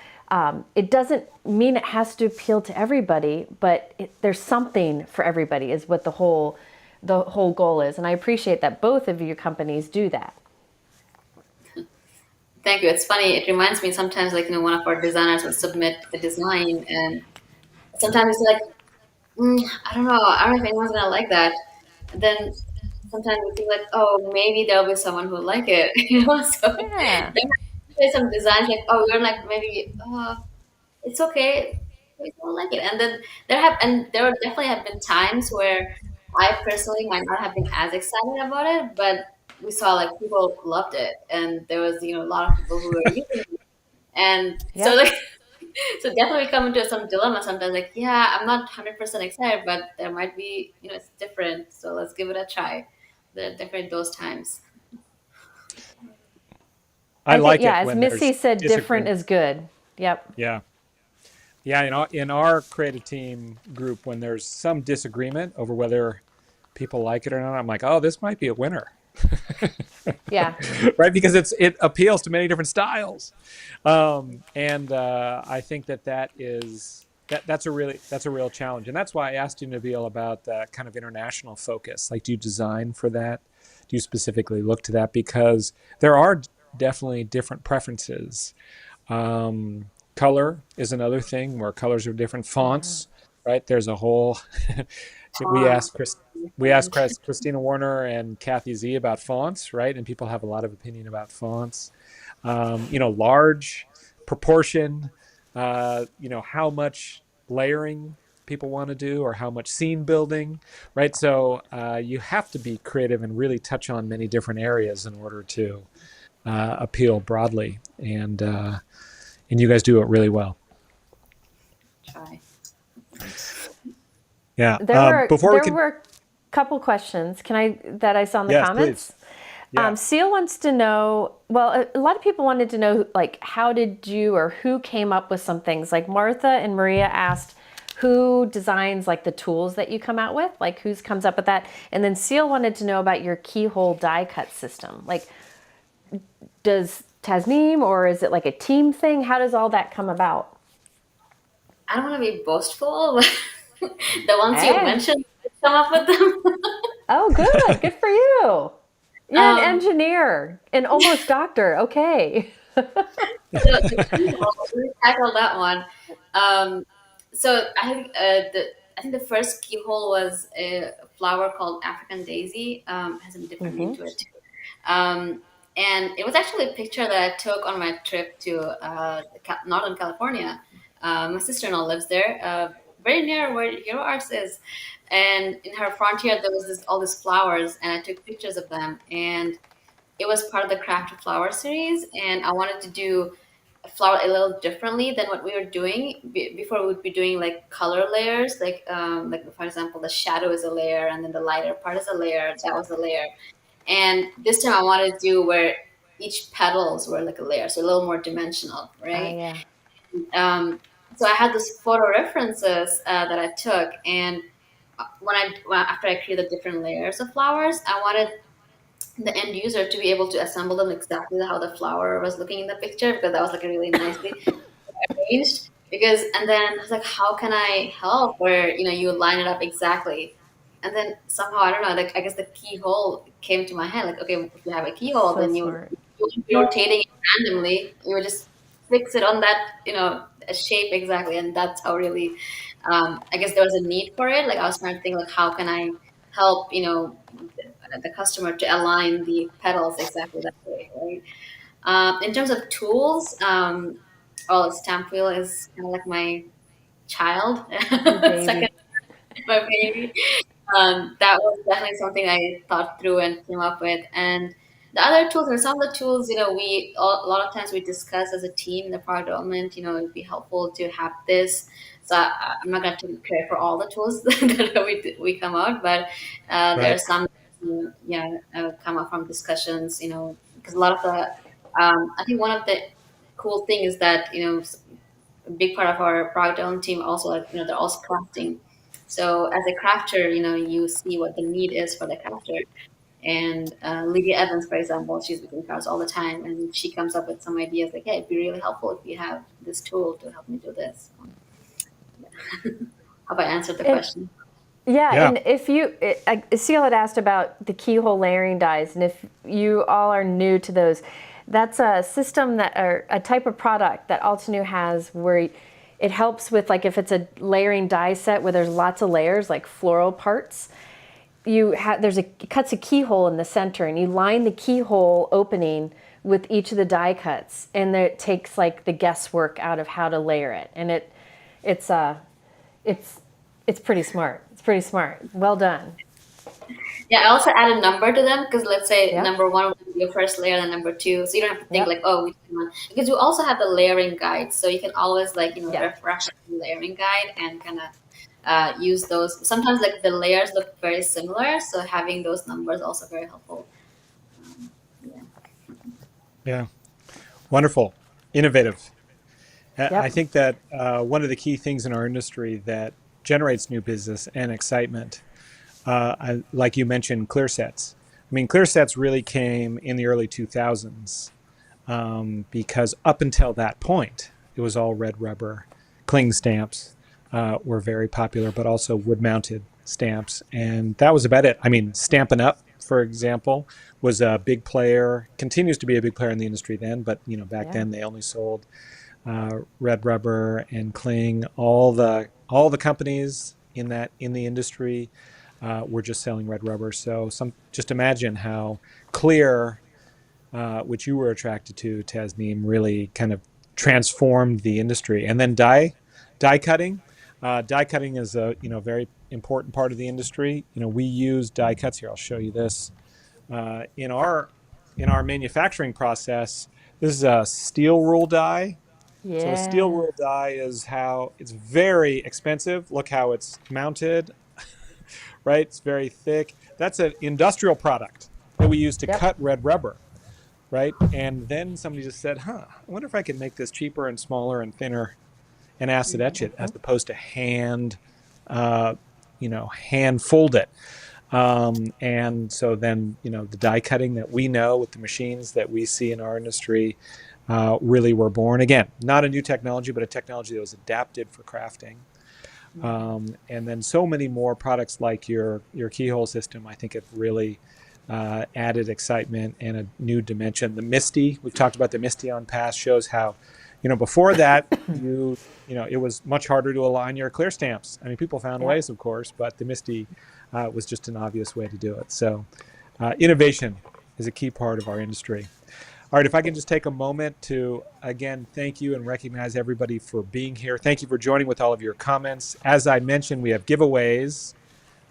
It doesn't mean it has to appeal to everybody, but there's something for everybody is what the whole goal is. And I appreciate that both of your companies do that. Thank you. It's funny. It reminds me sometimes, like, one of our designers will submit the design, and sometimes it's like, I don't know. I don't know if anyone's gonna like that. And then sometimes we think like, oh, maybe there'll be someone who'll like it, you know. So Yeah. there might be some designs like, oh, we're like maybe, it's okay, we don't like it, and then there definitely have been times where I personally might not have been as excited about it, but we saw like people loved it, and there was a lot of people who were using it, and so Yeah. like so definitely we come into some dilemma sometimes like, yeah, I'm not 100% excited, but there might be, it's different, so let's give it a try. There are different those times. I I think, like yeah, it as when Missy there's said, different disagreement. is good. Yep. Yeah. Yeah, in our creative team group, when there's some disagreement over whether people like it or not, I'm like, oh, this might be a winner, Yeah. right? Because it appeals to many different styles, and I think that's a real challenge, and that's why I asked you, Nabil, about that kind of international focus. Like, do you design for that? Do you specifically look to that? Because there are definitely different preferences. Color is another thing where colors are different. Yeah. Fonts, right? There's a whole. we Font, asked Chris, we asked Christina Warner and Kathy Z about fonts, right? And people have a lot of opinion about fonts. Large proportion. How much layering people want to do, or how much scene building, right? So you have to be creative and really touch on many different areas in order to appeal broadly, and you guys do it really well. try. Yeah. There were Before we there can, were a couple questions. Can I that I saw in the yes, please. comments? Yeah. Seal wants to know. Well, a lot of people wanted to know, like, how did you or who came up with some things? Like Martha and Maria asked, who designs like the tools that you come out with? Like, who comes up with that? And then Seal wanted to know about your keyhole die cut system. Like, does Tasnim, or is it like a team thing? How does all that come about? I don't want to be boastful, but the ones you Eh. mentioned, I come up with them. Oh, good. Good for you. You're an um, engineer and almost doctor. Okay. so the keyhole, we tackled that one. Um, so I think the first keyhole was a flower called African daisy. Has a different name to it too. And it was actually a picture that I took on my trip to Northern California. My sister-in-law lives there, very near where Hero Arts is. And in her frontier, there was all these flowers, and I took pictures of them. And it was part of the Crafty Flower series, and I wanted to do a flower a little differently than what we were doing before. We would be doing like color layers, like for example, the shadow is a layer, and then the lighter part is a layer. That was a layer, and this time I wanted to do where each petals were like a layer, so a little more dimensional, right? Yeah. Um, so I had this photo references that I took, and after I created the different layers of flowers, I wanted the end user to be able to assemble them exactly how the flower was looking in the picture, because that was like a really nicely arranged. Because and then I was like, how can I help where you line it up exactly? And then somehow I don't know, like I guess the keyhole came to my head. Like, okay, if you have a keyhole, So then you smart. wouldn't be rotating it randomly. You would just fix it on that a shape exactly, and that's how really I guess there was a need for it. Like I was trying to think like how can I help the customer to align the petals exactly that way, right? In terms of tools, stamp wheel is kind of like my child, Your second baby. my baby. That was definitely something I thought through and came up with. And the other tools, and some of the tools, a lot of times we discuss as a team in the product development. It'd be helpful to have this. So I'm not going to take credit for all the tools that we come out, but there are Right. some, come up from discussions. Because a lot of the, I think one of the cool thing is that a big part of our product development team also, like, they're also crafting. So as a crafter, you see what the need is for the crafter. And Lydia Evans, for example, she's making cards all the time, and she comes up with some ideas like, "Hey, it'd be really helpful if you have this tool to help me do this." Have I answered the And question? yeah, Yeah. and if you, Seal had asked about the keyhole layering dies, and if you all are new to those, that's a system or a type of product that Altenew has where it helps with, like, if it's a layering die set where there's lots of layers, like floral parts, there's it cuts a keyhole in the center, and you line the keyhole opening with each of the die cuts, and then it takes like the guesswork out of how to layer it, and it's pretty smart. It's pretty smart. Well done. Yeah, I also add a number to them because let's say Yep. number one would be your first layer, and number two, so you don't have to think Yep. like, oh, which one? Because you also have the layering guide, so you can always like Yeah. refresh the layering guide and kind of use those. Sometimes like the layers look very similar, so having those numbers also very helpful. Yeah. Yeah. Wonderful. Innovative. Yep. I think that one of the key things in our industry that generates new business and excitement, like you mentioned, clear sets. I mean, clear sets really came in the early 2000s because up until that point, it was all red rubber. Cling stamps were very popular, but also wood-mounted stamps. And that was about it. I mean, Stampin' Up, for example, was a big player, continues to be a big player in the industry then, but back then they only sold red rubber and cling. All the companies in the industry were just selling red rubber. So just imagine how clear, which you were attracted to, Tasnim, really kind of transformed the industry. And then die cutting. Die cutting is a very important part of the industry. We use die cuts here. I'll show you this in our manufacturing process. This is a steel rule die. Yeah. So a steel rule die is how it's very expensive. Look how it's mounted, right? It's very thick. That's an industrial product that we use to cut red rubber, right? And then somebody just said, I wonder if I could make this cheaper and smaller and thinner and acid etch it as opposed to hand fold it. And so then, the die cutting that we know with the machines that we see in our industry really were born. Again, not a new technology, but a technology that was adapted for crafting. And then so many more products like your keyhole system, I think have really added excitement and a new dimension. The MISTI, we've talked about the MISTI on past shows, how before that, it was much harder to align your clear stamps. I mean, people found ways, of course, but the MISTI was just an obvious way to do it. So innovation is a key part of our industry. All right, if I can just take a moment to, again, thank you and recognize everybody for being here. Thank you for joining with all of your comments. As I mentioned, we have giveaways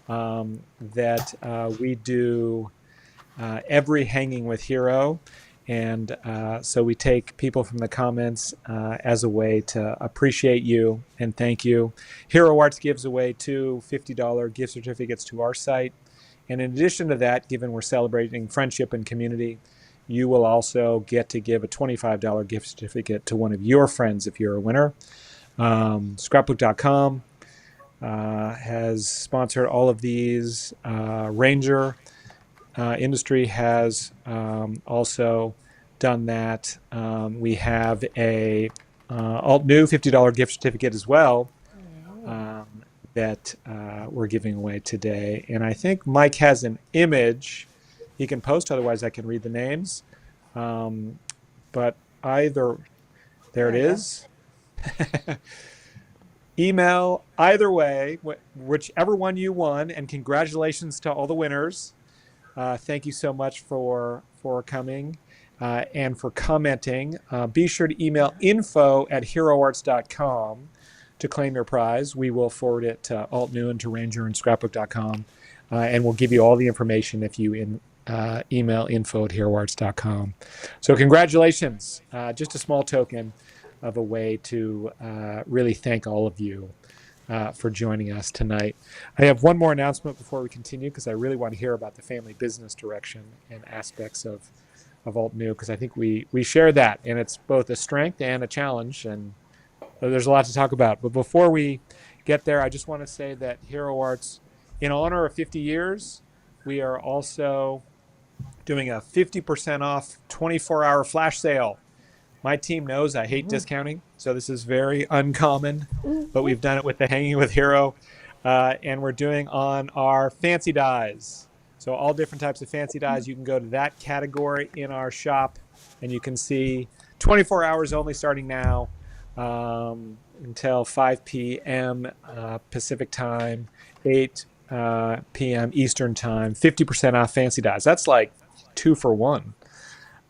that we do every Hanging with Hero. And so we take people from the comments as a way to appreciate you and thank you. Hero Arts gives away 2 $50 gift certificates to our site. And in addition to that, given we're celebrating friendship and community, you will also get to give a $25 gift certificate to one of your friends if you're a winner. Scrapbook.com has sponsored all of these. Ranger Industry has also done that. We have a Altenew $50 gift certificate as well that we're giving away today. And I think Mike has an image he can post, otherwise I can read the names. But there it is. Email either way, whichever one you won, and congratulations to all the winners. Thank you so much for coming and for commenting. Be sure to email info@heroarts.com to claim your prize. We will forward it to Altenew and to Ranger and Scrapbook.com, and we'll give you all the information if you email info@heroarts.com. So congratulations. Just a small token of a way to really thank all of you for joining us tonight. I have one more announcement before we continue, because I really want to hear about the family business direction and aspects of Altenew, because I think we share that, and it's both a strength and a challenge, and there's a lot to talk about. But before we get there, I just want to say that Hero Arts, in honor of 50 years, we are also doing a 50% off 24-hour flash sale. My team knows I hate discounting, so this is very uncommon, but we've done it with the Hanging with Hero, and we're doing on our fancy dies. So all different types of fancy dies. You can go to that category in our shop, and you can see 24 hours only starting now until 5 p.m. Pacific time, 8 p.m. Eastern time, 50% off fancy dyes. That's like 2 for 1.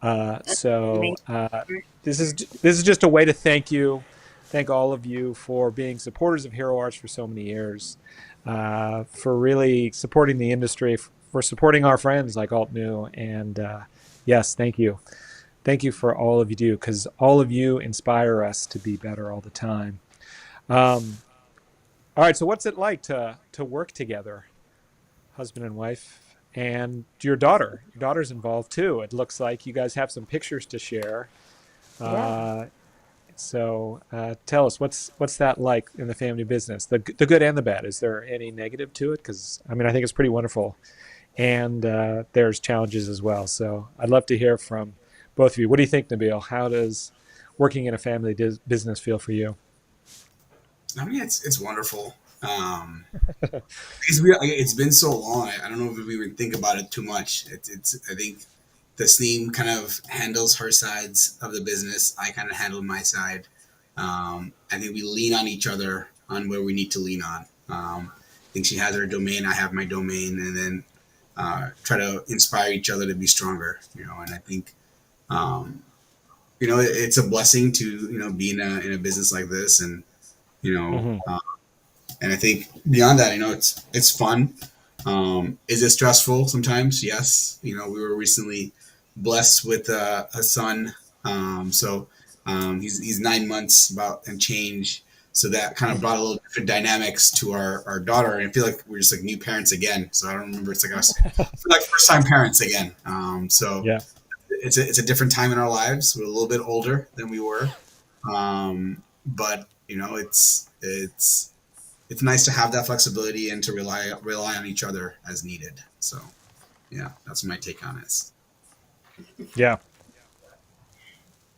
Uh, That's so amazing. uh, this is just a way to thank all of you for being supporters of Hero Arts for so many years, for really supporting the industry, for supporting our friends like Altenew, and yes, thank you for all of you do, because all of you inspire us to be better all the time. Um, all right, so what's it like to work together, husband and wife, and your daughter? Your daughter's involved too. It looks like you guys have some pictures to share. Yeah. Uh, so tell us, what's that like in the family business? The good and the bad. Is there any negative to it? Because I mean, I think it's pretty wonderful, and there's challenges as well. So I'd love to hear from both of you. What do you think, Nabil? How does working in a family business feel for you? I mean, it's wonderful. Because it's been so long. I don't know if we even think about it too much. It's I think Tasnim kind of handles her sides of the business. I kind of handle my side. I think we lean on each other on where we need to lean on. I think she has her domain, I have my domain, and then try to inspire each other to be stronger. And I think um, it's a blessing to be in a business like this, and you know. Hmm. And I think beyond that, it's fun. Is it stressful sometimes? Yes. We were recently blessed with a son. So he's 9 months about and change. So that kind of brought a little different dynamics to our daughter. And I feel like we're just like new parents again. So I don't remember. It's like us, like first time parents again. So Yeah. it's a different time in our lives. We're a little bit older than we were. But it's nice to have that flexibility and to rely on each other as needed. So yeah, that's my take on it. Yeah.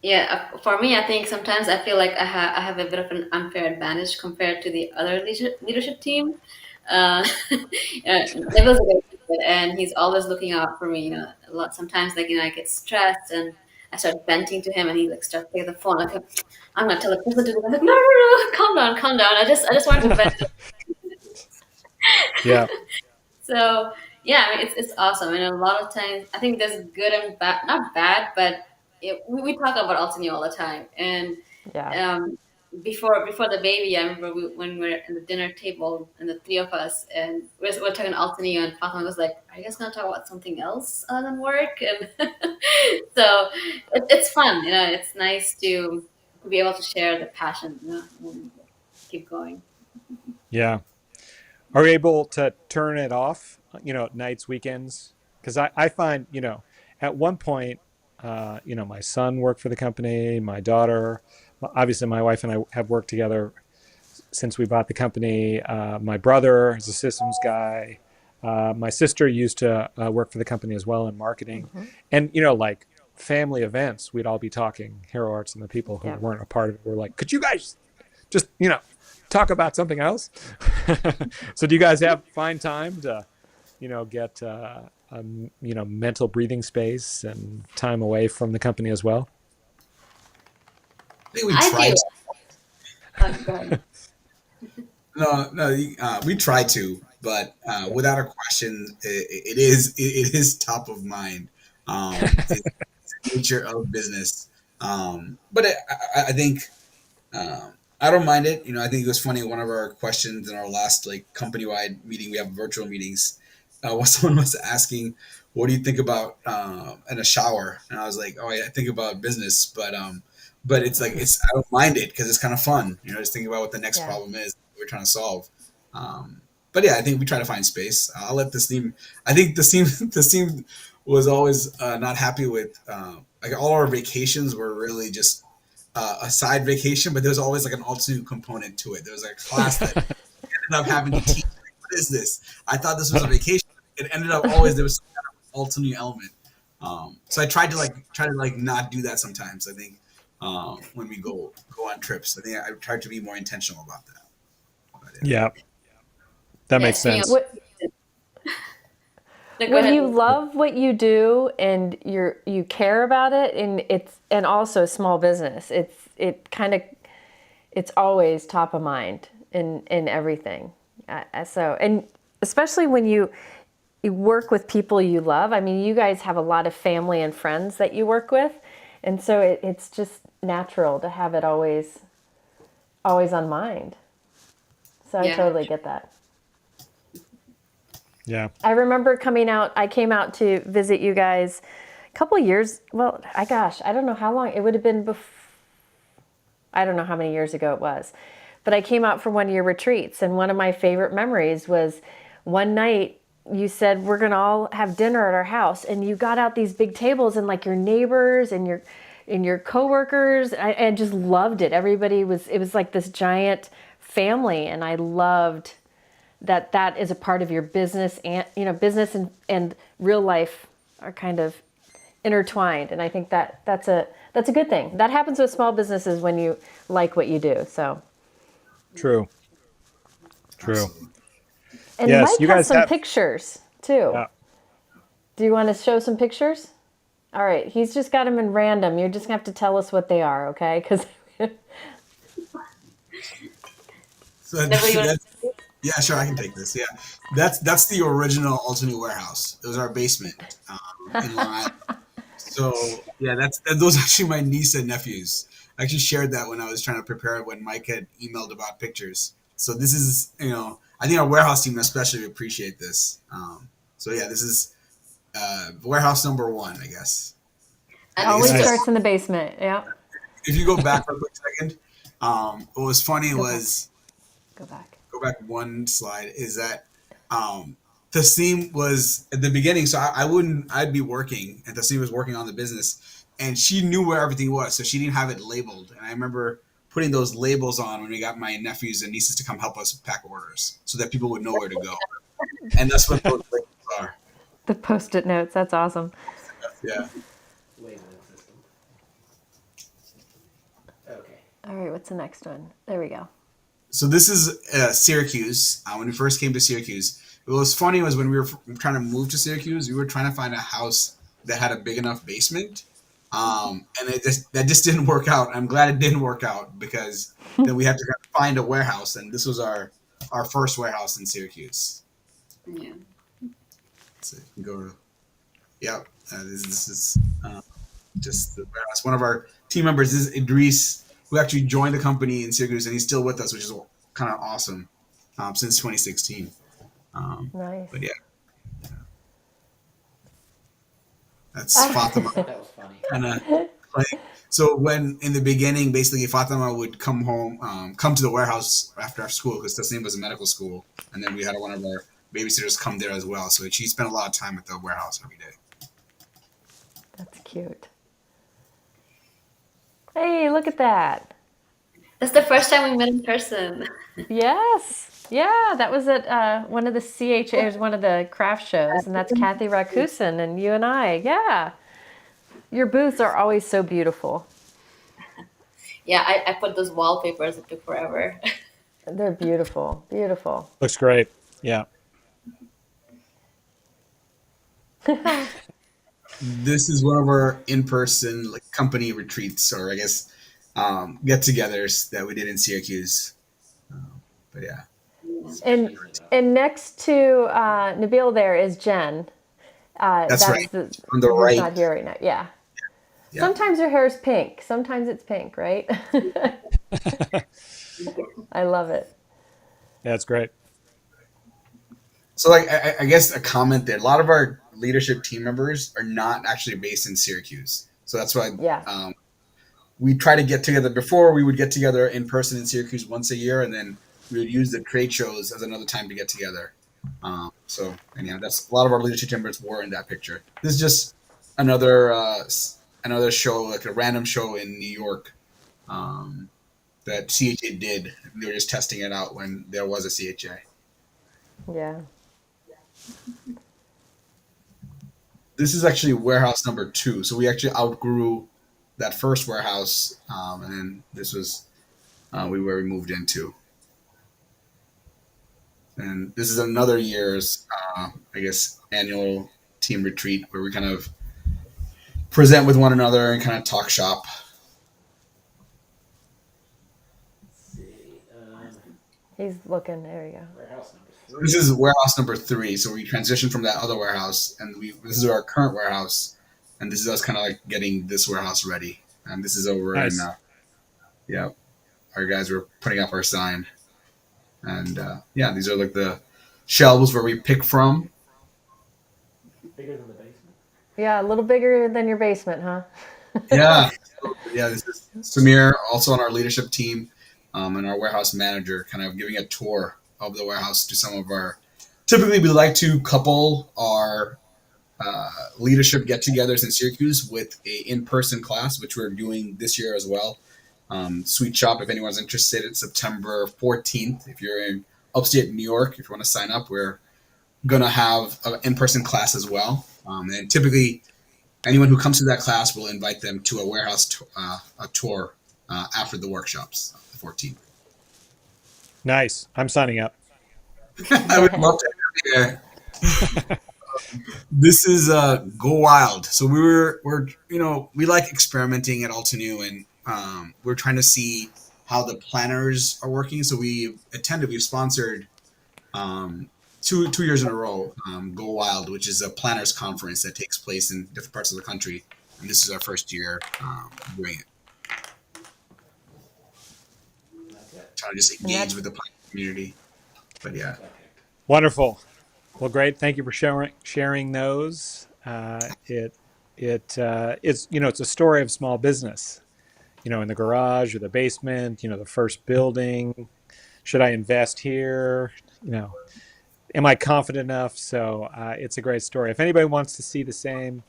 Yeah, for me, I think sometimes I feel like I have a bit of an unfair advantage compared to the other leadership team. Neville's a great leader, and he's always looking out for me. A lot sometimes, like I get stressed and I start venting to him, and he like starts picking the phone like, I'm gonna tell the person to do that. I'm like, no, no, no, calm down, calm down. I just want to vent. Yeah. So yeah, I mean, it's awesome, and a lot of times I think there's good and bad, not bad, but we talk about Altenew all the time. And Yeah. um, before the baby, I remember when we were at the dinner table and the three of us, and we're talking Altenew, and Fatima was like, "Are you guys gonna talk about something else other than work?" And so it's fun, It's nice to be able to share the passion, and keep going. Yeah. Are you able to turn it off, nights, weekends? Because I find, at one point, my son worked for the company, my daughter, obviously my wife and I have worked together since we bought the company. My brother is a systems guy. My sister used to work for the company as well in marketing. Hmm. And, like family events, we'd all be talking Hero Arts, and the people who Yeah. weren't a part of it were like, could you guys just, talk about something else? So do you guys find time to, get, mental breathing space and time away from the company as well? I think we I try do. to. Go ahead. No, no, we try to, but Yeah. without a question, it is top of mind. It's the nature of business. But I think I don't mind it. I think it was funny. One of our questions in our last like company wide meeting, we have virtual meetings. Someone was asking, "What do you think about in a shower?" And I was like, "Oh, yeah, I think about business, but it's like I don't mind it because it's kind of fun. Just thinking about what the next Yeah. problem is we're trying to solve." But yeah, I think we try to find space. I'll let this team. I think the team was always not happy with like all our vacations were really just a side vacation, but there was always like an alternate component to it. There was like a class that ended up having to teach. Like, what is this? I thought this was a vacation. It ended up always there was some kind of alternate element. So I tried to not do that sometimes. I think when we go on trips, I think I tried to be more intentional about that. But yeah. Yeah, that Yeah, makes speaking of, sense. What no, go when ahead. you love what you do and you care about it, and also small business, it's always top of mind in everything. So, and especially when you work with people you love. I mean, you guys have a lot of family and friends that you work with, and so it's just natural to have it always on mind. So I Yeah. totally get that. Yeah. I remember I came out to visit you guys a couple of years, well, I don't know how long, it would have been I don't know how many years ago it was, but I came out for one of your retreats, and one of my favorite memories was one night you said we're going to all have dinner at our house, and you got out these big tables, and like your neighbors and your coworkers, I just loved it. It was like this giant family, and I loved that is a part of your business, and business and real life are kind of intertwined, and I think that's a good thing. That happens with small businesses when you like what you do. So True. Absolutely. and Yes, Mike you has guys some have. pictures too. Yeah. Do you want to show some pictures? All right, he's just got them in random. You're just gonna have to tell us what they are, okay? Because So Nobody wants that's yeah, sure, I can take this. Yeah, that's the original Altenew warehouse. It was our basement in Long Island. So yeah, those are actually my niece and nephews. I actually shared that when I was trying to prepare when Mike had emailed about pictures. So this is, I think our warehouse team especially appreciate this. So yeah, this is warehouse number one, I guess. it I always guess Nice. starts in the basement. Yeah, if you go back for a quick second, what was funny go back, was go back. go back one slide is that Tasnim was at the beginning. So I'd be working and Tasnim was working on the business and she knew where everything was. So she didn't have it labeled. And I remember putting those labels on when we got my nephews and nieces to come help us pack orders so that people would know where to go. And that's what those labels are. The post-it notes. That's awesome. Yeah. All right, what's the next one? There we go. So this is Syracuse. When we first came to Syracuse, what was funny was when we were trying to move to Syracuse, we were trying to find a house that had a big enough basement, and that just didn't work out. I'm glad it didn't work out because then we had to find a warehouse, and this was our first warehouse in Syracuse. Yeah. So you can go to yep. This is just the warehouse. One of our team members is Idris, who actually joined the company in Syracuse, and he's still with us, which is kind of awesome since 2016. Nice. But yeah, that's Fatima. That was funny. Kind of like, so when in the beginning, basically Fatima would come home, come to the warehouse after our school because Tasnim was a medical school, and then we had one of our babysitters come there as well. So she spent a lot of time at the warehouse every day. That's cute. Hey, look at that. That's the first time we met in person. Yes. Yeah, that was at one of the CHAs, one of the craft shows, and that's Kathy Rakusin and you and I. Yeah. Your booths are always so beautiful. Yeah, I put those wallpapers. It took forever. They're beautiful. Beautiful. Looks great. Yeah. This is one of our in-person like company retreats, or I guess get-togethers that we did in Syracuse. But yeah, And next to Nabil there is Jen. that's right. The, On the who's right. not here right now. Yeah. Yeah. Sometimes her hair is pink. Sometimes it's pink, right? I love it. Yeah, it's great. So, like, I guess a comment there. A lot of our leadership team members are not actually based in Syracuse, so that's why Yeah. we try to get together. Before we would get together in person in Syracuse once a year, and then we would use the trade shows as another time to get together. So, and yeah, that's a lot of our leadership team members were in that picture. This is just another show, like a random show in New York that CHA did. They were just testing it out when there was a CHA. Yeah. This is actually warehouse number 2. So we actually outgrew that first warehouse, and then this was where we moved into. And this is another year's, I guess, annual team retreat where we kind of present with one another and kind of talk shop. Let's see. He's looking. There we go. Warehouse number This is warehouse number 3. So we transitioned from that other warehouse, and this is our current warehouse, and this is us kind of like getting this warehouse ready. And this is over in, Nice. yeah, our guys were putting up our sign, and yeah, these are like the shelves where we pick from. Yeah, a little bigger than your basement, huh? Yeah, yeah. This is Samir, also on our leadership team, and our warehouse manager, kind of giving a tour of the warehouse to some of our. Typically, we like to couple our leadership get-togethers in Syracuse with a in-person class, which we're doing this year as well. Sweet Shop, if anyone's interested, it's September 14th. If you're in upstate New York, if you want to sign up, we're going to have an in-person class as well. And typically, anyone who comes to that class will invite them to a warehouse a tour after the workshops, the 14th. Nice. I'm signing up. I would love to have you there. This is Go Wild. So we're we like experimenting at Altenew, and we're trying to see how the planners are working. So we've sponsored two years in a row Go Wild, which is a planners conference that takes place in different parts of the country, and this is our first year doing it. Trying to just engage with the planner community, but yeah. Wonderful. Well, great. Thank you for sharing those. It's it's a story of small business. In the garage or the basement. The first building. Should I invest here? Am I confident enough? So it's a great story. If anybody wants to see the same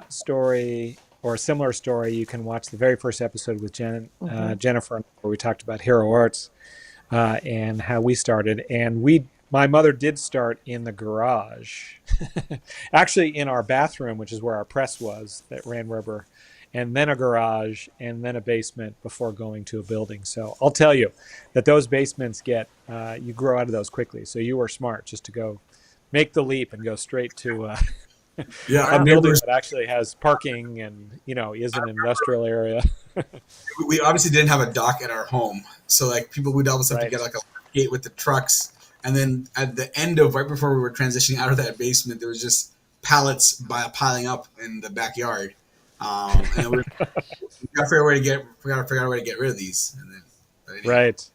story or a similar story, you can watch the very first episode with Jennifer, where we talked about Hero Arts and how we started. And my mother did start in the garage, actually in our bathroom, which is where our press was that ran rubber, and then a garage, and then a basement before going to a building. So I'll tell you that those basements you grow out of those quickly. So you were smart just to go make the leap and go straight to a building that actually has parking and, is an industrial area. We obviously didn't have a dock at our home. So like people would always have to get like a gate with the trucks. And then at the end of right before we were transitioning out of that basement, there was just pallets piling up in the backyard. And then we got to figure out a way to get rid of these. And then, anyway. Right.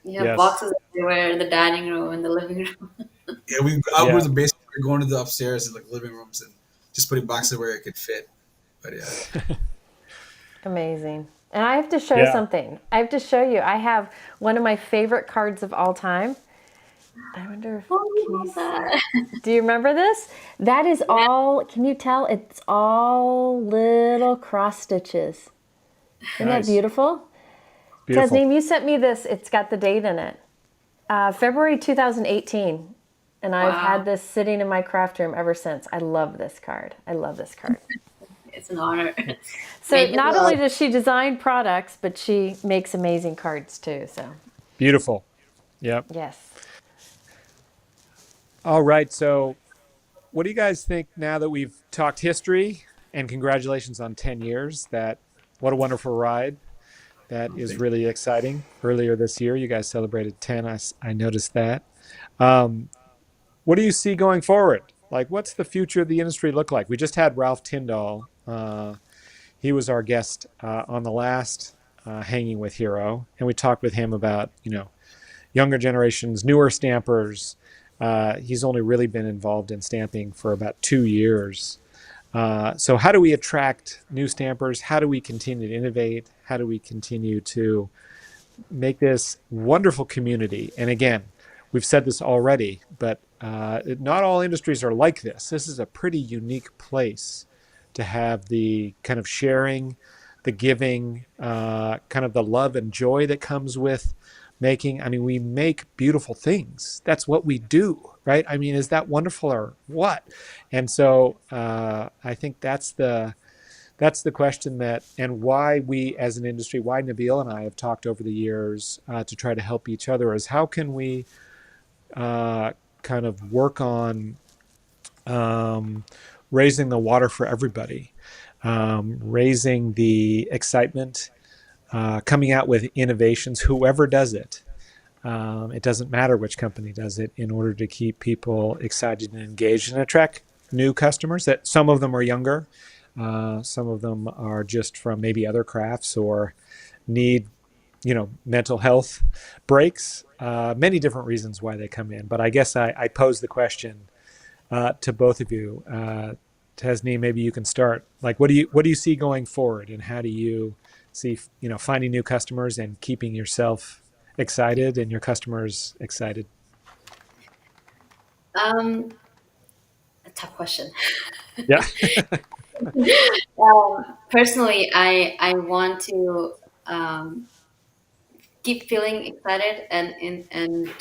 You have boxes everywhere in the dining room and the living room. Yeah, we outgrew the basement. We were going to the upstairs and like living rooms and just putting boxes where it could fit. But yeah. Amazing. And I have to show you something. I have to show you. I have one of my favorite cards of all time. I wonder if do you remember this? That is all, can you tell? It's all little cross stitches. Isn't that beautiful? Tasnim, you sent me this. It's got the date in it. February 2018. And I've had this sitting in my craft room ever since. I love this card. It's an honor. So not only does she design products, but she makes amazing cards too. So beautiful. Yep. Yes. All right. So what do you guys think now that we've talked history, and congratulations on 10 years? What a wonderful ride. That is really exciting. Earlier this year, you guys celebrated 10. I noticed that. What do you see going forward? Like, what's the future of the industry look like? We just had Ralph Tyndall. He was our guest on the last Hanging with Hero, and we talked with him about, younger generations, newer stampers. He's only really been involved in stamping for about 2 years. So how do we attract new stampers? How do we continue to innovate? How do we continue to make this wonderful community? And again, we've said this already, but not all industries are like this. This is a pretty unique place to have the kind of sharing, the giving, kind of the love and joy that comes with making. I mean, we make beautiful things. That's what we do, right? I mean, is that wonderful or what? And so I think that's the question and why we as an industry, why Nabil and I have talked over the years to try to help each other is how can we kind of work on raising the water for everybody, raising the excitement, coming out with innovations, whoever does it, It doesn't matter which company does it in order to keep people excited and engaged and attract new customers. That some of them are younger, some of them are just from maybe other crafts or need mental health breaks. Many different reasons why they come in. But I guess I pose the question to both of you. Tasnim, maybe you can start. Like, what do you see going forward, and how do you see finding new customers and keeping yourself excited and your customers excited? A tough question. Yeah. Personally, I want to um, keep feeling excited and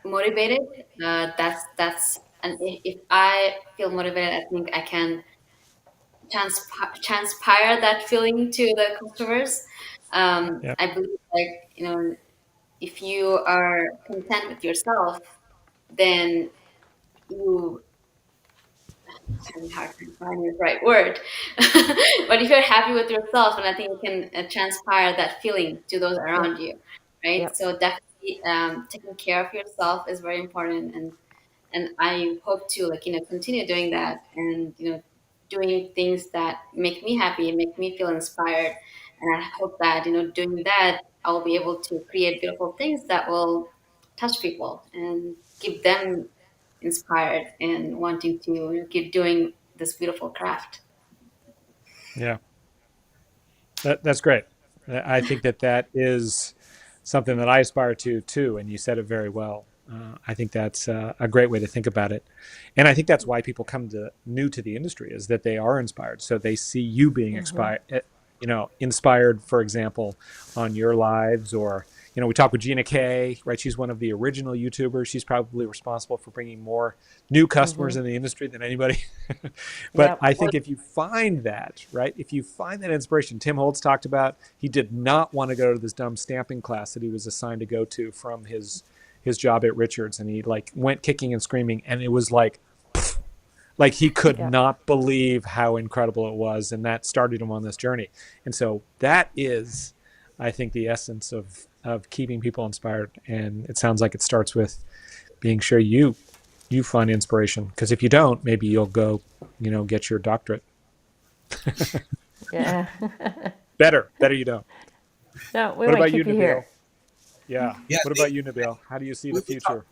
motivated. That's and if I feel motivated, I think I can transpire that feeling to the customers. Yeah. I believe, if you are content with yourself, then you having a hard time finding the right word. But if you're happy with yourself, and I think you can transpire that feeling to those Yep. around you, right? Yep. So definitely taking care of yourself is very important, and I hope to continue doing that, and doing things that make me happy and make me feel inspired. And I hope that doing that, I'll be able to create beautiful things that will touch people and keep them inspired and wanting to keep doing this beautiful craft. Yeah. That's great. I think that is something that I aspire to too, and you said it very well. I think that's a great way to think about it, and I think that's why people come to new to the industry, is that they are inspired. So they see you being inspired, for example, on your lives, or we talked with Gina Kay, right? She's one of the original YouTubers. She's probably responsible for bringing more new customers in the industry than anybody. But Yep. I think if you find that, right, if you find that inspiration, Tim Holtz talked about, he did not want to go to this dumb stamping class that he was assigned to go to from his job at Richards, and he went kicking and screaming, and it was like he could Yep. not believe how incredible it was, and that started him on this journey. And so that is, I think, the essence of keeping people inspired. And it sounds like it starts with being sure you find inspiration, because if you don't, maybe you'll go get your doctorate. Yeah. better you don't. No, we What want about to you, keep you Nabil? here. Yeah. Yeah, What about you, Nabil? How do you see the future?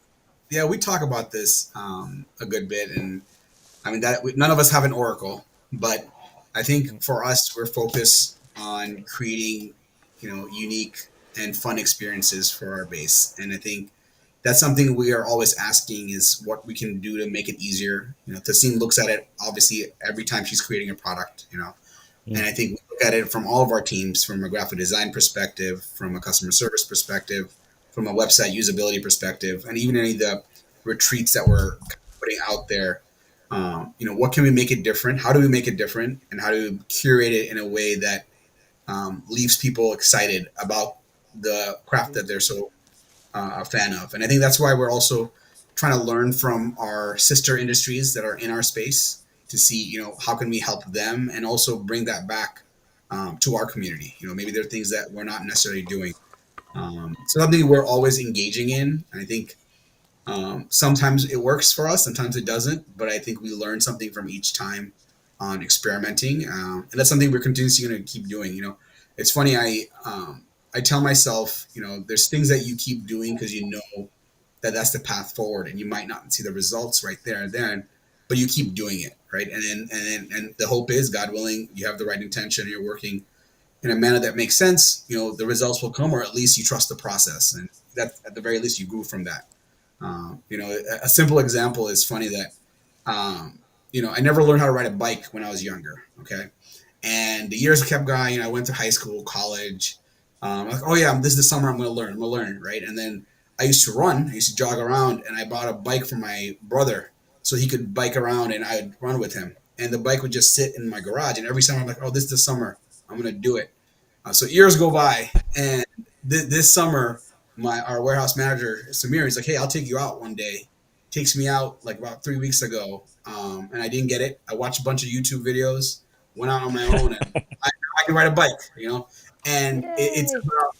we talk about this a good bit, and I mean none of us have an oracle, but I think for us, we're focused on creating, unique and fun experiences for our base, and I think that's something we are always asking, is what we can do to make it easier. Tassim looks at it obviously every time she's creating a product, and I think we look at it from all of our teams, from a graphic design perspective, from a customer service perspective, from a website usability perspective, and even any of the retreats that we're putting out there. What can we make it different? How do we make it different? And how do we curate it in a way that leaves people excited about the craft that they're so a fan of? And I think that's why we're also trying to learn from our sister industries that are in our space to see, how can we help them, and also bring that back to our community. Maybe there are things that we're not necessarily doing. So something we're always engaging in. And I think sometimes it works for us, sometimes it doesn't. But I think we learn something from each time on experimenting, and that's something we're continuously going to keep doing. It's funny. I tell myself, there's things that you keep doing because you know that that's the path forward, and you might not see the results right there and then, but you keep doing it, right? And the hope is, God willing, you have the right intention, and you're working in a manner that makes sense. The results will come, or at least you trust the process, and that at the very least you grew from that. A simple example is funny that I never learned how to ride a bike when I was younger. Okay, and the years kept going. I went to high school, college. Like, oh yeah, this is the summer I'm going to learn. I'm going to learn, right? And then I used to run. I used to jog around, and I bought a bike for my brother so he could bike around, and I'd run with him. And the bike would just sit in my garage. And every summer I'm like, oh, this is the summer I'm going to do it. So years go by, and this summer, our warehouse manager Samir, he's like, "Hey, I'll take you out one day." Takes me out like about 3 weeks ago, and I didn't get it. I watched a bunch of YouTube videos, went out on my own, and I can ride a bike, and it's Yay. about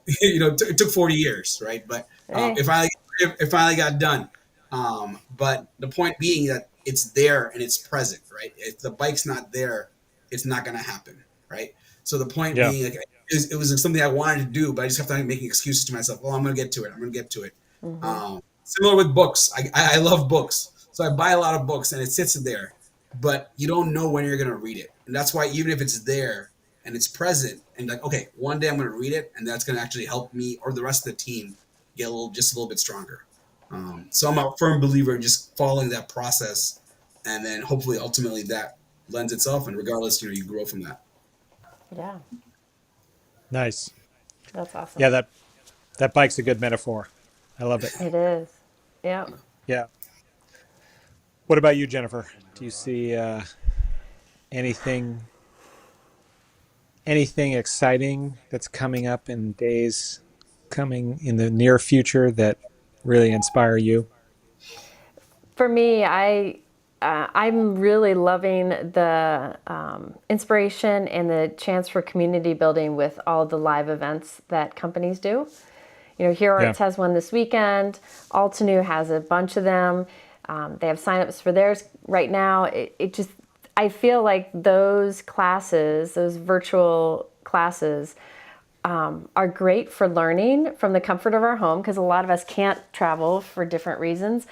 it took 40 years, right? But Hey. it finally got done. But the point being that it's there and it's present, right? If the bike's not there, it's not going to happen, right? So the point Yeah. being, like, it was something I wanted to do, but I just have to make excuses to myself. Oh, I'm going to get to it. I'm going to get to it. Mm-hmm. Similar with books. I love books, so I buy a lot of books and it sits there, but you don't know when you're going to read it, and that's why even if it's there and it's present, and like, okay, one day I'm going to read it, and that's going to actually help me or the rest of the team get just a little bit stronger. So I'm a firm believer in just following that process, and then hopefully, ultimately, that lends itself, and regardless, you grow from that. Yeah, Nice. that's awesome. Yeah, that bike's a good metaphor. I love it. It is. Yeah. Yeah. What about you, Jennifer? Do you see anything anything exciting that's coming up in days coming in the near future that really inspire you? For me, I'm really loving the inspiration and the chance for community building with all the live events that companies do. Hero Yeah. Arts has one this weekend. Altenew has a bunch of them. They have signups for theirs right now. I feel like those classes, those virtual classes, are great for learning from the comfort of our home, because a lot of us can't travel for different reasons.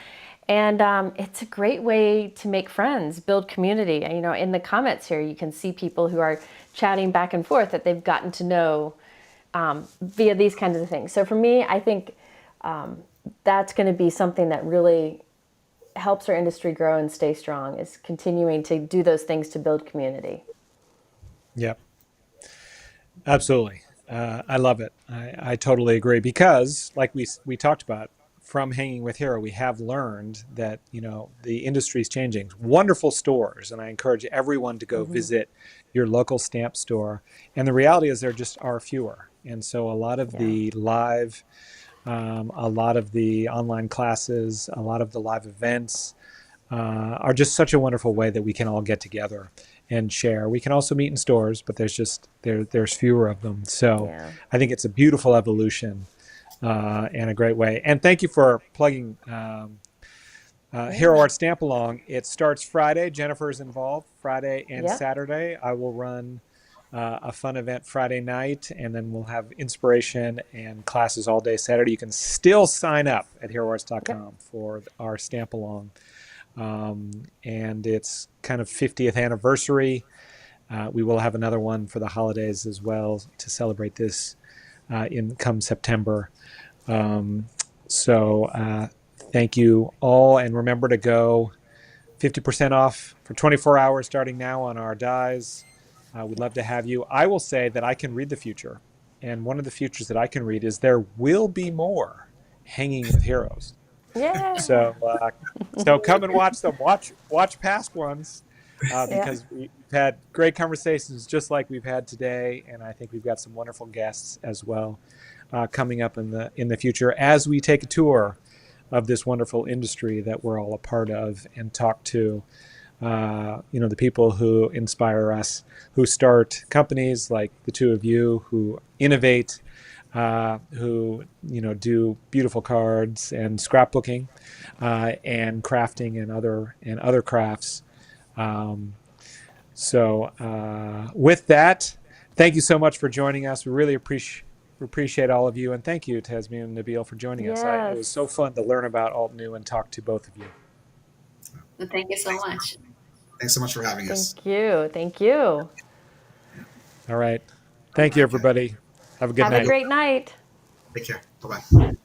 And it's a great way to make friends, build community. In the comments here, you can see people who are chatting back and forth that they've gotten to know via these kinds of things. So for me, I think that's going to be something that really helps our industry grow and stay strong, is continuing to do those things to build community. Yep. Absolutely. I love it. I totally agree, because like we talked about, from hanging with Hero, we have learned that, the industry is changing. Wonderful stores, and I encourage everyone to go visit your local stamp store. And the reality is there just are fewer. And so a lot of the live, a lot of the online classes, a lot of the live events are just such a wonderful way that we can all get together and share. We can also meet in stores, but there's fewer of them. So I think it's a beautiful evolution and a great way. And thank you for plugging Hero Art Stamp Along. It starts Friday. Jennifer's involved Friday and Saturday. I will run a fun event Friday night, and then we'll have inspiration and classes all day Saturday. You can still sign up at heroarts.com for our Stamp Along. And it's kind of 50th anniversary. We will have another one for the holidays as well to celebrate this come September. So thank you all, and remember to go 50% off for 24 hours starting now on our dies. We'd love to have you. I will say that I can read the future, and one of the futures that I can read is there will be more Hanging with Heroes. Yeah. So come and watch them. Watch past ones, because we've had great conversations just like we've had today, and I think we've got some wonderful guests as well coming up in the future as we take a tour of this wonderful industry that we're all a part of, and talk to the people who inspire us, who start companies like the two of you, who innovate, who do beautiful cards and scrapbooking and crafting and other crafts. So with that, thank you so much for joining us. We really appreciate all of you, and thank you, Tasnim and Nabil, for joining us. It was so fun to learn about Altenew and talk to both of you. Well, thank you so much. Thanks so much for having us. Thank you. All right. Thank you, everybody. Have a good night. Have a great night. Take care. Bye-bye.